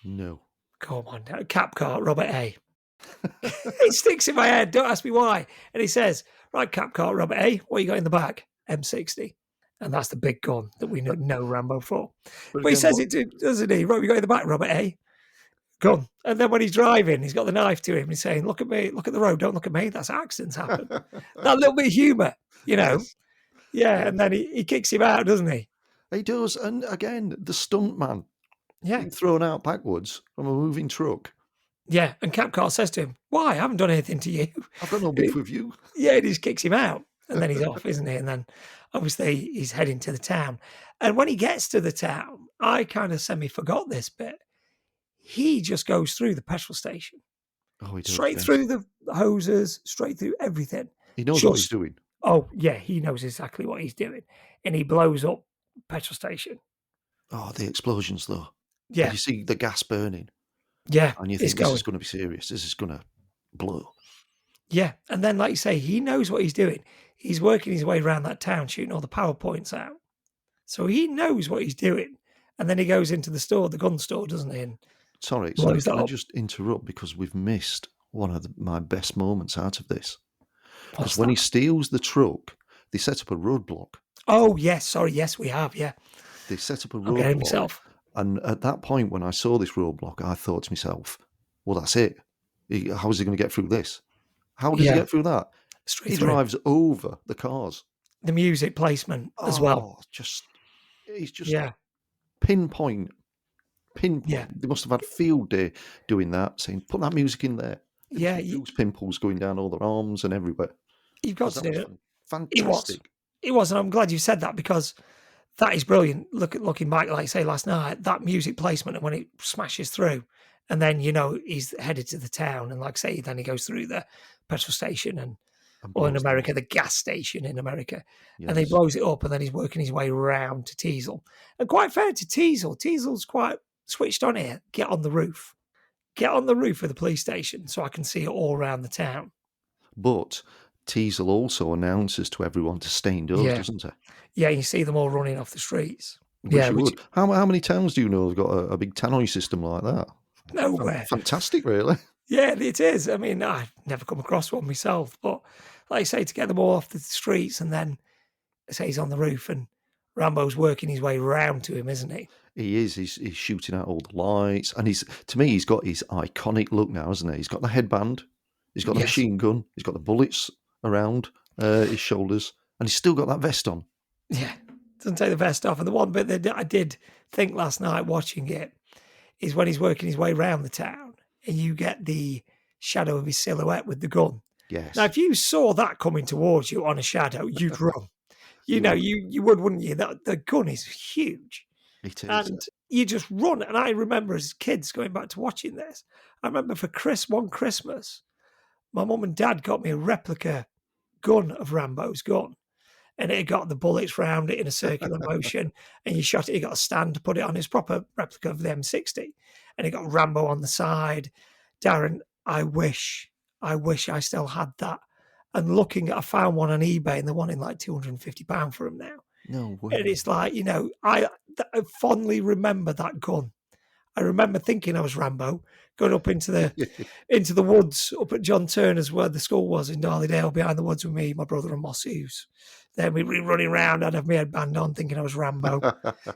No. Come on, Capcart, Robert A. It sticks in my head. Don't ask me why. And he says, right, Capcart, Robert A, what you got in the back? M60. And that's the big gun that we know Rambo for. But he says it, doesn't he? Right, you got in the back, Robert A. Gun. And then when he's driving, he's got the knife to him. He's saying, look at me, look at the road, don't look at me. That's accidents happen. That little bit of humour, Yes. Yeah, and then he kicks him out, doesn't he? He does. And again, the stunt man. Yeah. Being thrown out backwards from a moving truck. Yeah, and Capcart says to him, why? I haven't done anything to you. I've got no beef with you. Yeah, he just kicks him out. And then he's off, isn't he? And then obviously he's heading to the town. And when he gets to the town, I kind of semi-forgot this bit. He just goes through the petrol station. Oh, he does. Straight through the hoses, straight through everything. He knows what he's doing. Oh, yeah, he knows exactly what he's doing. And he blows up the petrol station. Oh, the explosions, though. Yeah. And you see the gas burning. Yeah. And you think this is going to be serious. This is going to blow. Yeah. And then, like you say, he knows what he's doing. He's working his way around that town, shooting all the PowerPoints out. So he knows what he's doing. And then he goes into the store, the gun store, doesn't he? And Sorry, can I just interrupt, because we've missed one of my best moments out of this. Because when he steals the truck, they set up a roadblock. Oh, yes. Sorry. Yes, we have. Yeah. They set up a roadblock. Myself. And at that point, when I saw this roadblock, I thought to myself, well, that's it. How is he going to get through this? How does he get through that? Straight he through. Drives over the cars. The music placement as well. He's just pinpoint. Yeah. They must have had a field day doing that, saying, put that music in there. Those pimples going down all their arms and everywhere. You've got to do it. Fantastic. It was, and I'm glad you said that, because that is brilliant. Looking back, like I say last night, that music placement, and when it smashes through, and then he's headed to the town, and like I say, then he goes through the petrol station, and And or in blows them up. America, the gas station in America. And he Yes. blows it up, and then he's working his way round to Teasel. And quite fair to Teasel. Teasel's quite switched on here. Get on the roof. Get on the roof of the police station so I can see it all around the town. But Teasel also announces to everyone to stay indoors, Yeah. doesn't he? Yeah, you see them all running off the streets. Wish Yeah, you which would. How many towns do you know have got a big tannoy system like that? nowhere. Fantastic, really. Yeah, it is. I mean, I've never come across one myself, but like I say, to get them all off the streets and then say he's on the roof and Rambo's working his way round to him, isn't he? He is. He's shooting out all the lights, and to me, he's got his iconic look now, hasn't he? He's got the headband, he's got the Yes. machine gun, he's got the bullets around his shoulders, and he's still got that vest on. Yeah. Doesn't take the vest off. And the one bit that I did think last night watching it is when he's working his way round the town and you get the shadow of his silhouette with the gun. Yes, Now, if you saw that coming towards you on a shadow, you'd run. You would. You would, wouldn't you? That the gun is huge. It is. And you just run. And I remember as kids going back to watching this, I remember for one Christmas, my mum and dad got me a replica gun of Rambo's gun. And it got the bullets round it in a circular motion, and you shot it. You got a stand to put it on. It's proper replica of the M60, and it got Rambo on the side. Darren, I wish I still had that. And I found one on eBay, and they're wanting like £250 for them now. No way. And it's like, I fondly remember that gun. I remember thinking I was Rambo, going up into the woods up at John Turner's where the school was in Darleydale, behind the woods with me, my brother and Moss Hughes. Then we'd be running around, I'd have my headband on thinking I was Rambo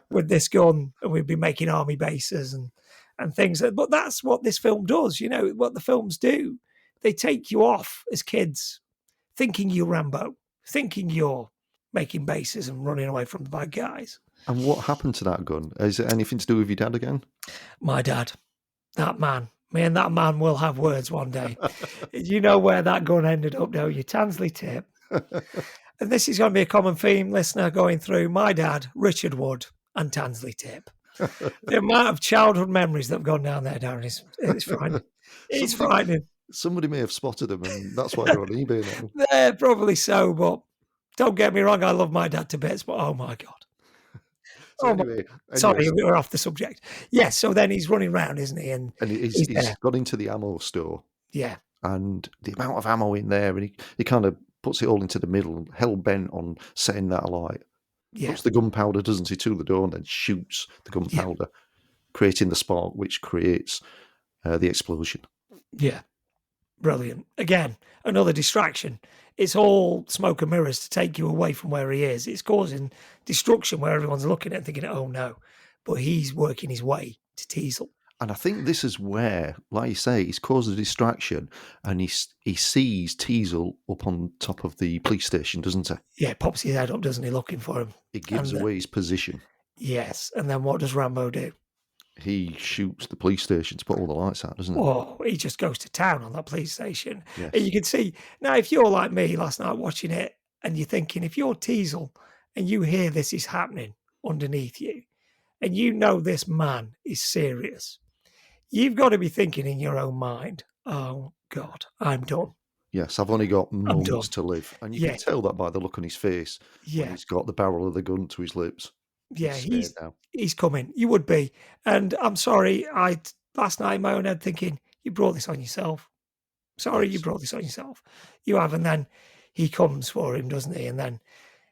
with this gun, and we'd be making army bases and things. But that's what this film does, what the films do. They take you off as kids thinking you're Rambo, thinking you're making bases and running away from the bad guys. And what happened to that gun? Is it anything to do with your dad again? My dad, that man. Me and that man will have words one day. You know where that gun ended up, don't you? Tansley Tip. And this is going to be a common theme, listener, going through my dad, Richard Wood, and Tansley Tip. The amount of childhood memories that have gone down there, Darren, it's frightening. It's frightening. Somebody may have spotted them, and that's why they're on eBay now. Yeah, probably so, but don't get me wrong, I love my dad to bits, but oh my God. So anyway, sorry, we're off the subject. Yes, so then he's running around, isn't he? And he's gone into the ammo store. Yeah. And the amount of ammo in there, and he kind of puts it all into the middle, hell bent on setting that alight. Yeah. Puts the gunpowder, doesn't he, to the door, and then shoots the gunpowder, creating the spark, which creates the explosion. Yeah. Brilliant. Again, another distraction. It's all smoke and mirrors to take you away from where he is. It's causing destruction where everyone's looking at it thinking, oh no. But he's working his way to Teasel. And I think this is where, like you say, he's caused a distraction, and he sees Teasel up on top of the police station, doesn't he? Yeah, pops his head up, doesn't he, looking for him. It gives away his position. Yes, and then what does Rambo do? He shoots the police station to put all the lights out, doesn't he? Oh, he just goes to town on that police station. Yes. And you can see, now if you're like me last night watching it, and you're thinking, if you're Teasel, and you hear this is happening underneath you, and you know this man is serious, you've got to be thinking in your own mind, oh, God, I'm done. Yes, I've only got moments to live. And you can tell that by the look on his face when he's got the barrel of the gun to his lips. Yeah, he's coming. You would be. And I'm sorry, last night in my own head thinking, you brought this on yourself. Sorry, you brought this on yourself. You have. And then he comes for him, doesn't he? And then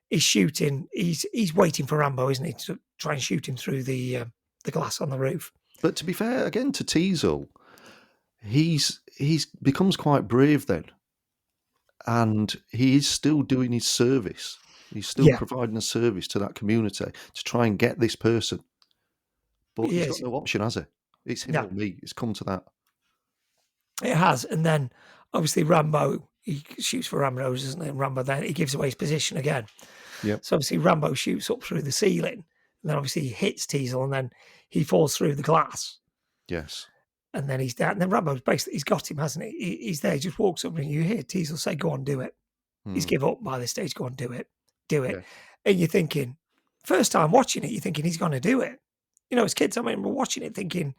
he's shooting. He's waiting for Rambo, isn't he, to try and shoot him through the glass on the roof. But to be fair, again, to Teasel, he's becomes quite brave then. And he is still doing his service. He's still providing a service to that community to try and get this person. But he's got no option, has he? It's him or me. It's come to that. It has. And then, obviously, Rambo, he shoots for Rambo's, isn't it? And Rambo then, he gives away his position again. Yep. So, obviously, Rambo shoots up through the ceiling. And then, obviously, he hits Teasel, and then he falls through the glass. Yes. And then he's down. And then Rambo's basically, he's got him, hasn't he? He's there. He just walks up and you hear Teasel say, go on, do it. He's give up by this stage. Go on, do it. Do it. Yeah. And you're thinking, first time watching it, you're thinking he's going to do it. As kids, I remember watching it thinking,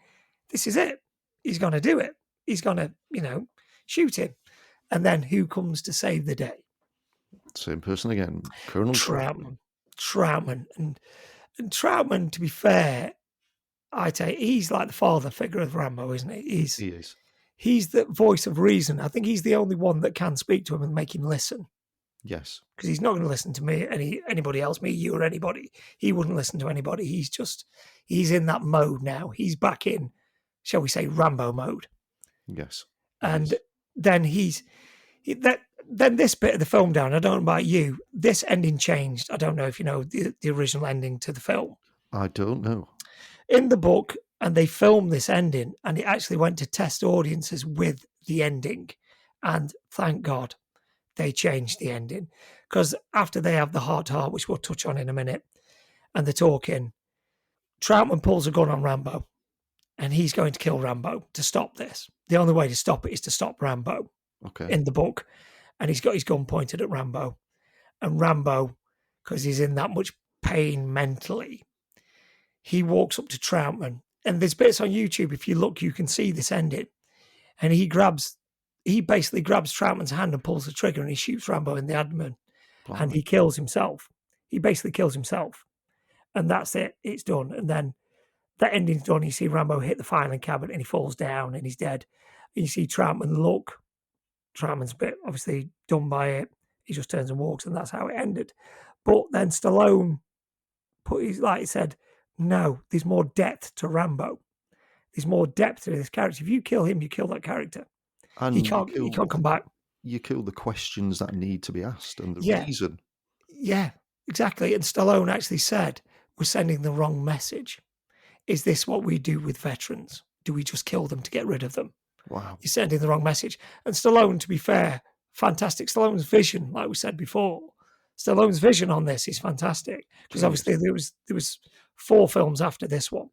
this is it. He's going to do it. He's going to, shoot him. And then who comes to save the day? Same person again, Colonel Troutman. Troutman. And Troutman, to be fair, I'd say he's like the father figure of Rambo, isn't he? He is. He's the voice of reason. I think he's the only one that can speak to him and make him listen. Yes. Because he's not going to listen to me, anybody else, me, you, or anybody. He wouldn't listen to anybody. He's in that mode now. He's back in, shall we say, Rambo mode. Yes. And then then this bit of the film, down. I don't know about you. This ending changed. I don't know if you know the original ending to the film. I don't know. In the book, and they filmed this ending, and it actually went to test audiences with the ending. And thank God they changed the ending. Because after they have the heart-to-heart, which we'll touch on in a minute, and they're talking, Troutman pulls a gun on Rambo, and he's going to kill Rambo to stop this. The only way to stop it is to stop Rambo. Okay. In the book. And he's got his gun pointed at Rambo. And Rambo, because he's in that much pain mentally, he walks up to Troutman. And there's bits on YouTube, if you look, you can see this ending. And he basically grabs Troutman's hand and pulls the trigger, and he shoots Rambo in the abdomen. Blimey. And he kills himself. He basically kills himself. And that's it. It's done. And then that ending's done. You see Rambo hit the filing cabinet and he falls down and he's dead. And you see Troutman look. Troutman's a bit obviously done by it. He just turns and walks, and that's how it ended. But then Stallone like he said, no, there's more depth to Rambo. There's more depth to this character. If you kill him, you kill that character. And he can't come back. You kill the questions that need to be asked and the reason. Yeah, exactly. And Stallone actually said, we're sending the wrong message. Is this what we do with veterans? Do we just kill them to get rid of them? Wow. You're sending the wrong message. And Stallone, to be fair, fantastic. Stallone's vision, like we said before, Stallone's vision on this is fantastic. Because obviously there was 4 films after this one.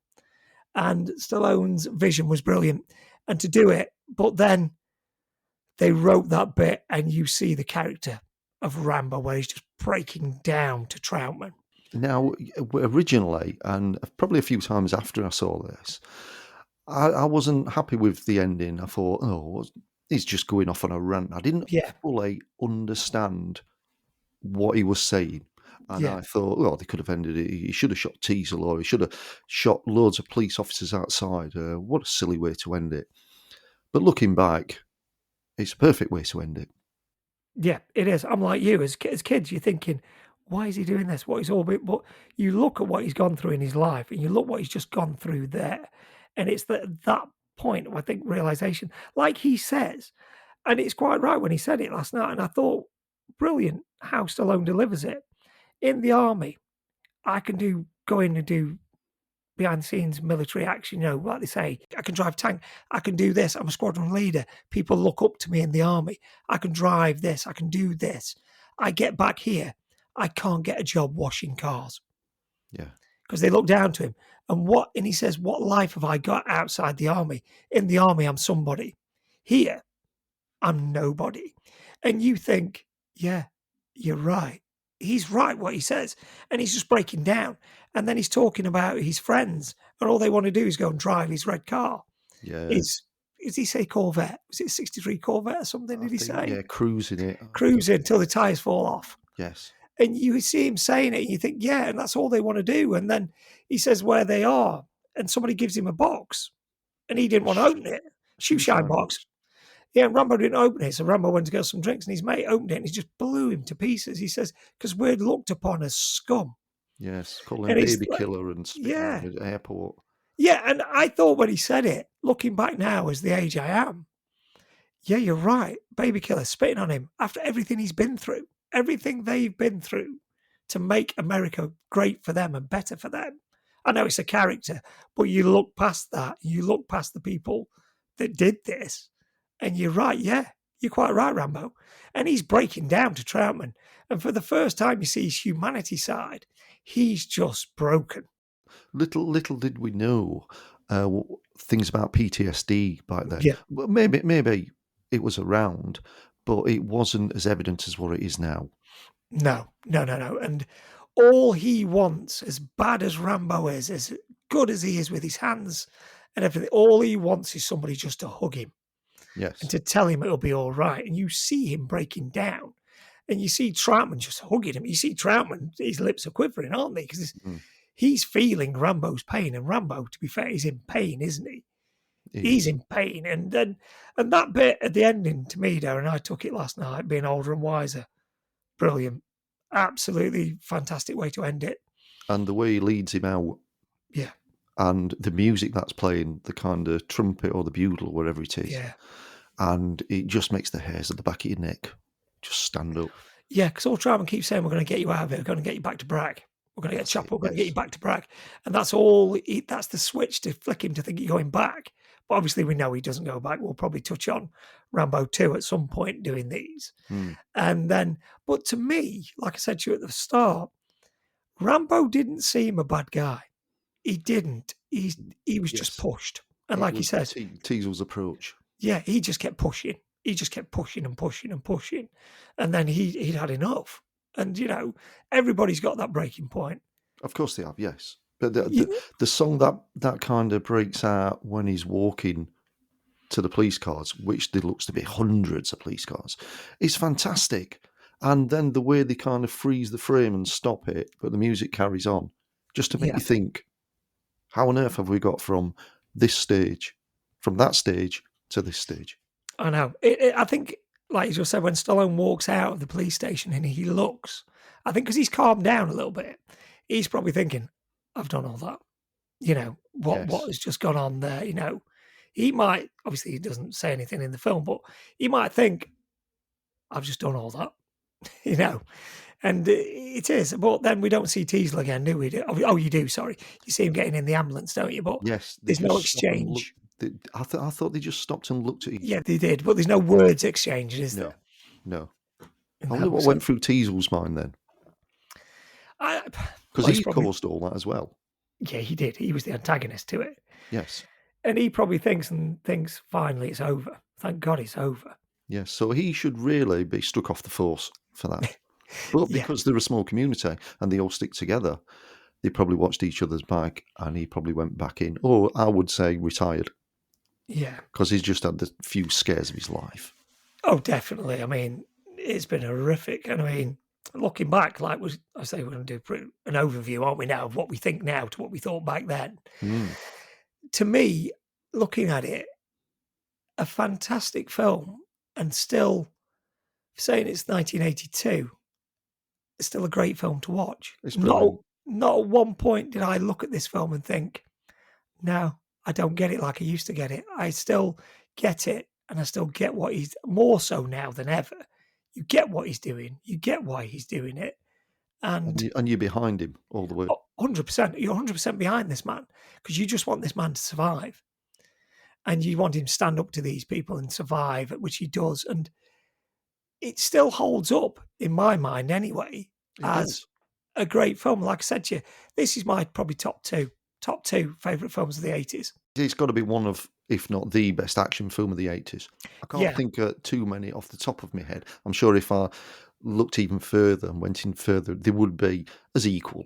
And Stallone's vision was brilliant. And to do it, but then they wrote that bit and you see the character of Rambo where he's just breaking down to Troutman. Now, originally, and probably a few times after I saw this, I wasn't happy with the ending. I thought, he's just going off on a rant. I didn't fully understand what he was saying. And I thought, they could have ended it. He should have shot Teasel, or he should have shot loads of police officers outside. What a silly way to end it. But looking back, it's a perfect way to end it. Yeah, it is. I'm like you. As kids, you're thinking, why is he doing this? What is all bit? But you look at what he's gone through in his life, and you look what he's just gone through there. And it's that point, I think, realization, like he says, and it's quite right when he said it last night. And I thought, brilliant how Stallone delivers it. In the army, I can go in and do behind the scenes military action, like they say. I can drive tank. I can do this. I'm a squadron leader. People look up to me in the army. I can drive this. I can do this. I get back here. I can't get a job washing cars. Yeah. Because they look down to him. And he says, what life have I got outside the army? In the army, I'm somebody. Here, I'm nobody. And you think, yeah, you're right. He's right what he says. And he's just breaking down. And then he's talking about his friends. And all they want to do is go and drive his red car. Yeah. Is he say Corvette? Was it a 63 Corvette or something, did he say? Yeah, cruising it. Cruising until the tyres fall off. Yes. And you see him saying it, and you think, yeah, and that's all they want to do. And then he says where they are, and somebody gives him a box, and he didn't want to open it. Shoe shine box. Yeah, and Rambo didn't open it. So Rambo went to get some drinks, and his mate opened it, and he just blew him to pieces. He says, because we're looked upon as scum. Yes, call him baby killer and spitting yeah. at the airport. Yeah, and I thought when he said it, looking back now as the age I am, yeah, you're right. Baby killer, spitting on him after everything he's been through. Everything they've been through to make America great for them and better for them. I know it's a character, but you look past that. You look past the people that did this, and you're right. Yeah, you're quite right, Rambo. And he's breaking down to Troutman. And for the first time, you see his humanity side. He's just broken. Little did we know things about PTSD back then. Yeah. Well, maybe it was around, but it wasn't as evident as what it is now. No. And all he wants, as bad as Rambo is, as good as he is with his hands and everything, all he wants is somebody just to hug him. Yes. and to tell him it'll be all right. And you see him breaking down, and you see Troutman just hugging him. You see Troutman, his lips are quivering, aren't they? Because Mm. he's feeling Rambo's pain, and Rambo, to be fair, is in pain, isn't he? He He's is. in pain, and that bit at the ending to me, Darren, I took it last night, being older and wiser. Brilliant, absolutely fantastic way to end it. And the way he leads him out, Yeah, and the music that's playing, the kind of trumpet or the bugle, whatever it is, yeah, and it just makes the hairs at the back of your neck just stand up. yeah. Because all Troutman keeps saying, "We're going to get you out of it. We're going to get you back to Bragg. We're going to get That's it. Chopper. We're going to get you Yes. back to Bragg." And that's all. That's the switch to flick him to think you're going back. But obviously, we know he doesn't go back. We'll probably touch on Rambo 2 at some point doing these. Mm. And then, but to me, like I said to you at the start, Rambo didn't seem a bad guy. He didn't. He was just Yes. pushed. And It like he was says, Teasel's approach. yeah, he just kept pushing. He just kept pushing and pushing and pushing. And then he'd had enough. And everybody's got that breaking point. Of course they have, yes. But the You- the song that kind of breaks out when he's walking to the police cars, which there looks to be hundreds of police cars, is fantastic. And then the way they kind of freeze the frame and stop it, but the music carries on, just to make yeah, you think, how on earth have we got from this stage, from that stage to this stage? I know. I think, like you just said, when Stallone walks out of the police station and he looks, I think because he's calmed down a little bit, he's probably thinking, I've done all that. What Yes. has just gone on there, he might, obviously he doesn't say anything in the film, but he might think, I've just done all that, and it is. But then we don't see Teasel again, do we? Oh, you do, sorry. You see him getting in the ambulance, don't you? But Yes, they there's no just stop and look. exchange. I thought they just stopped and looked at each Yeah, they did, but there's no words exchanged, is No, there? no. I No, wonder what so went through Teasel's mind then, I, because well, he's he probably, caused all that as well. yeah, he did. He was the antagonist to it. Yes, And he probably thinks finally it's over. Thank God it's over. yes. So he should really be struck off the force for that. But Yeah, because they're a small community and they all stick together, they probably watched each other's back, and he probably went back in, or I would say retired, yeah. because he's just had the few scares of his life. Oh, definitely. I mean, it's been horrific. And I mean, looking back, like I say, we're going to do an overview, aren't we, now, of what we think now to what we thought back then. Mm. To me, looking at it, a fantastic film, and still saying it's 1982, it's still a great film to watch. It's Not brilliant. not at one point did I look at this film and think, no, I don't get it like I used to get it. I still get it, and I still get what he's more so now than ever. You get what he's doing, you get why he's doing it, and And you're behind him all the way. 100%, you're 100% behind this man because you just want this man to survive, and you want him to stand up to these people and survive, which he does, and it still holds up in my mind anyway It as does. a great film. Like I said to you, this is my probably top two favourite films of the 80s. It's got to be one of, if not the best action film of the 80s. I can't Yeah, think too many off the top of my head. I'm sure if I looked even further and went in further, they would be as equal.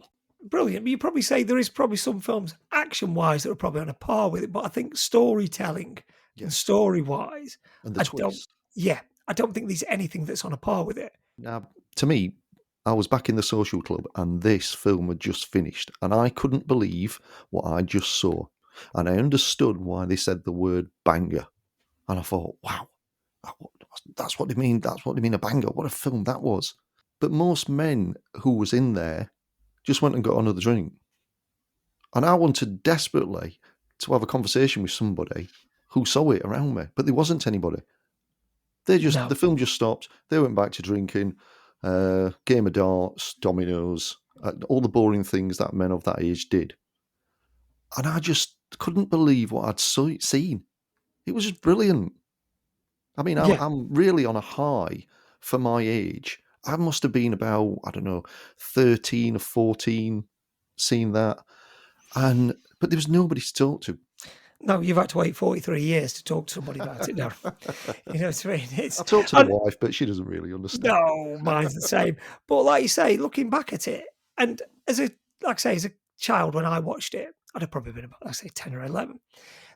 brilliant. You probably say there is probably some films action-wise that are probably on a par with it, but I think storytelling and Yes. story-wise, And the I don't. twist. Yeah, I don't think there's anything that's on a par with it. Now, to me, I was back in the social club and this film had just finished, and I couldn't believe what I just saw. And I understood why they said the word banger. And I thought, wow, that's what they mean. That's what they mean, a banger. What a film that was. But most men who was in there just went and got another drink. And I wanted desperately to have a conversation with somebody who saw it around me, but there wasn't anybody. No. The film just stopped. They went back to drinking, game of darts, dominoes, all the boring things that men of that age did. And I just couldn't believe what I'd seen. It was just brilliant. I mean, Yeah, I'm really on a high for my age. I must have been about, I don't know, 13 or 14 seeing that. But there was nobody to talk to. no, you've had to wait 43 years to talk to somebody about it now. You know what I mean? I talked to the wife, but she doesn't really understand. No, mine's the same. But like you say, looking back at it, and like I say, as a child when I watched it, I'd have probably been about, like I say, 10 or 11.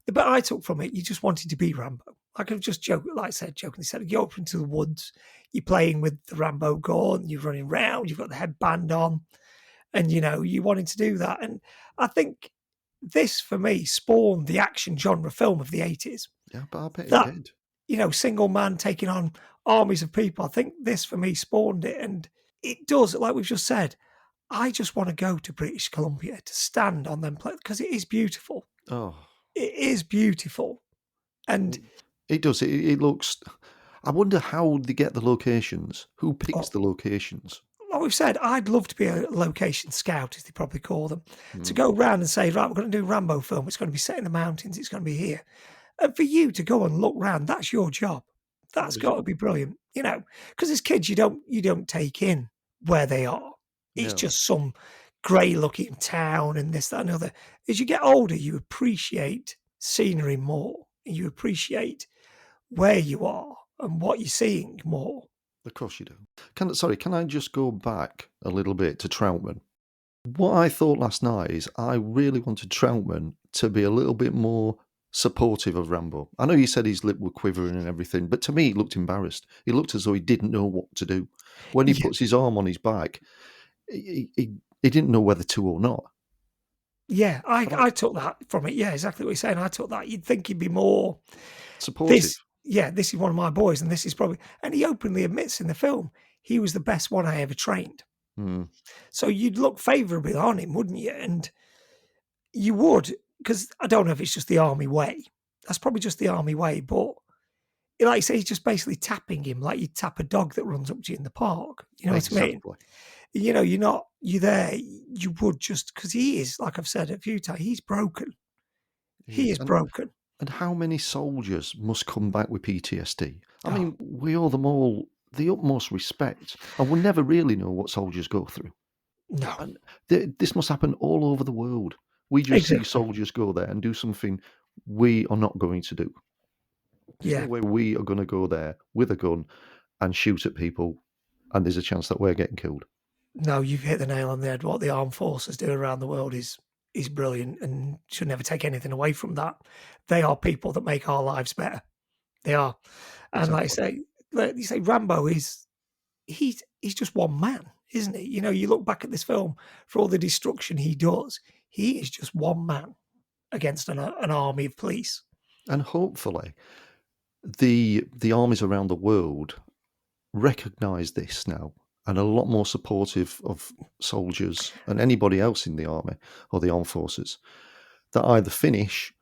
The bit I took from it, you just wanted to be Rambo. I could just joke, like I said, jokingly said, you're up into the woods, you're playing with the Rambo gun, you're running around, you've got the headband on, and you wanted to do that. And I think this for me spawned the action genre film of the 80s. Yeah, but I bet it That, did. single man taking on armies of people. I think this for me spawned it. And it does, like we've just said, I just want to go to British Columbia to stand on them because it is beautiful. Oh, It is beautiful. And it does. It looks. I wonder how they get the locations. Who picks the locations? like we've said, I'd love to be a location scout, as they probably call them, to Mm, go around and say, right, we're going to do a Rambo film. It's going to be set in the mountains. It's going to be here. And for you to go and look round, that's your job. that That's is. got to be brilliant, because as kids, you don't take in where they are. It's No, just some grey looking town and this, that, and other. As you get older, you appreciate scenery more. You appreciate where you are and what you're seeing more. of course you do. Can I just go back a little bit to Troutman? What I thought last night is I really wanted Troutman to be a little bit more supportive of Rambo. I know you said his lip were quivering and everything, but to me, he looked embarrassed. He looked as though he didn't know what to do. When he Yeah, puts his arm on his back, he didn't know whether to or not. yeah, But I took that from it. Yeah, exactly what you're saying. I took that. You'd think he'd be more supportive. this is one of my boys, and this is probably, and he openly admits in the film he was the best one I ever trained. Hmm. So you'd look favourably on him, wouldn't you? And you would, because I don't know if it's just the army way. That's probably just the army way, but like you say, he's just basically tapping him like you tap a dog that runs up to you in the park. You know what I mean? Exactly. You're there. You would just, because he is, like I've said a few times, he's broken. He Yes. is broken. And how many soldiers must come back with PTSD? I Oh, mean, we owe them all the utmost respect, and we'll never really know what soldiers go through. no, And this must happen all over the world. We just see exactly. soldiers go there and do something we are not going to do. There's no Yeah. way we are going to go there with a gun and shoot at people, and there's a chance that we're getting killed. No, you've hit the nail on the head. What the armed forces do around the world is brilliant and should never take anything away from that. They are people that make our lives better. They are. And Exactly. like you say, Rambo he's just one man, isn't he? You look back at this film for all the destruction he does. He is just one man against an army of police. And hopefully, the armies around the world recognise this now and are a lot more supportive of soldiers and anybody else in the army or the armed forces that either finish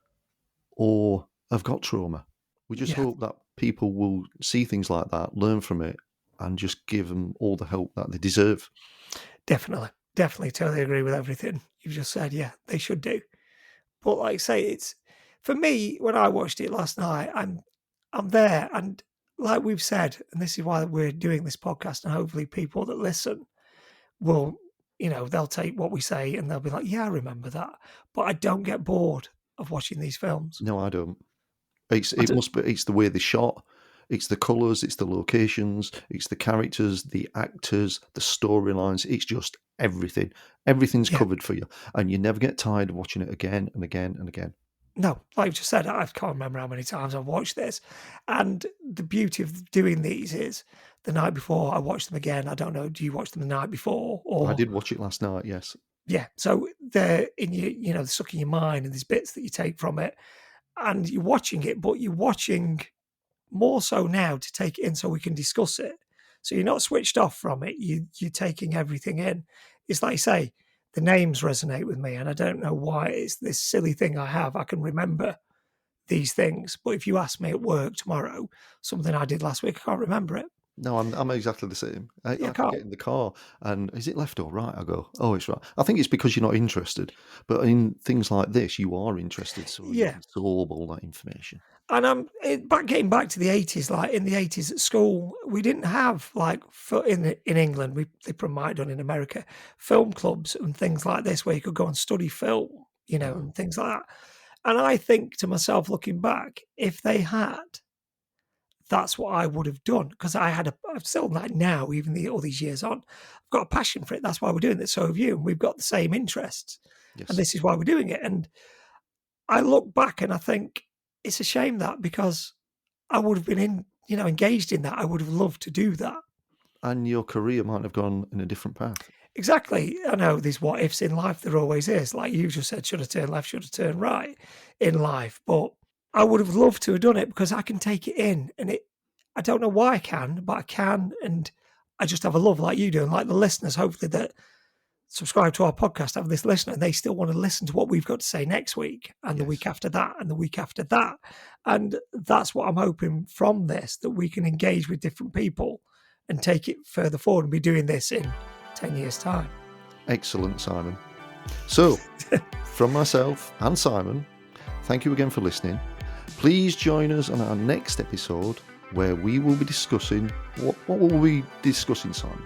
or have got trauma. We just Yeah, hope that people will see things like that, learn from it, and just give them all the help that they deserve. definitely. Definitely totally agree with everything you've just said. Yeah, they should do. But like I say, it's for me when I watched it last night, I'm there and like we've said, and this is why we're doing this podcast, and hopefully people that listen will, they'll take what we say and they'll be like, yeah, I remember that. But I don't get bored of watching these films. No, I don't. I It don't, must be. It's the way they shot. It's the colours. It's the locations. It's the characters, the actors, the storylines. It's just everything. Everything's yeah, covered for you, and you never get tired of watching it again and again and again. no, like I just said, I can't remember how many times I've watched this. And the beauty of doing these is the night before I watch them again. I don't know, do you watch them the night before I or did watch it last night. Yes. yeah? So they're in your, they're stuck in your mind, and there's bits that you take from it, and you're watching it, but you're watching more so now to take it in so we can discuss it. So you're not switched off from it. You're taking everything in. It's like you say, the names resonate with me, and I don't know why. It's this silly thing I have. I can remember these things, but if you ask me at work tomorrow something I did last week, I can't remember it. No, I'm exactly the same. Yeah, I I can can't. get in the car and is it left or right? I go, oh, it's right. I think it's because you're not interested. But in things like this, you are interested, so you Yeah, absorb all that information. and I'm getting back to the 80s. Like in the 80s at school, we didn't have like in England. They probably might have done in America film clubs and things like this where you could go and study film, No. and things like that. And I think to myself, looking back, if they had, that's what I would have done because I'm still like now, even all these years on, I've got a passion for it. That's why we're doing it. So have you, and we've got the same interests, and Yes. this is why we're doing it. And I look back and I think it's a shame that because I would have been engaged in that. I would have loved to do that. And your career might have gone in a different path. Exactly. I know there's what ifs in life. There always is. Like you just said, should have turned left, should have turned right in life. But I would have loved to have done it because I can take it in, and I don't know why I can, but I can, and I just have a love like you do, and like the listeners, hopefully that subscribe to our podcast have this listener, and they still want to listen to what we've got to say next week and the week after that and the week after that. And that's what I'm hoping from this, that we can engage with different people and take it further forward and be doing this in 10 years' time. Excellent, Simon. So, from myself and Simon, thank you again for listening. Please join us on our next episode where we will be discussing... What will we be discussing, Simon?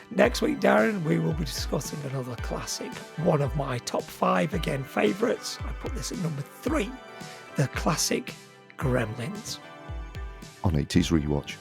Next week, Darren, we will be discussing another classic, one of my top 5 again favourites. I put this at number 3, the classic Gremlins. On 80s Rewatch.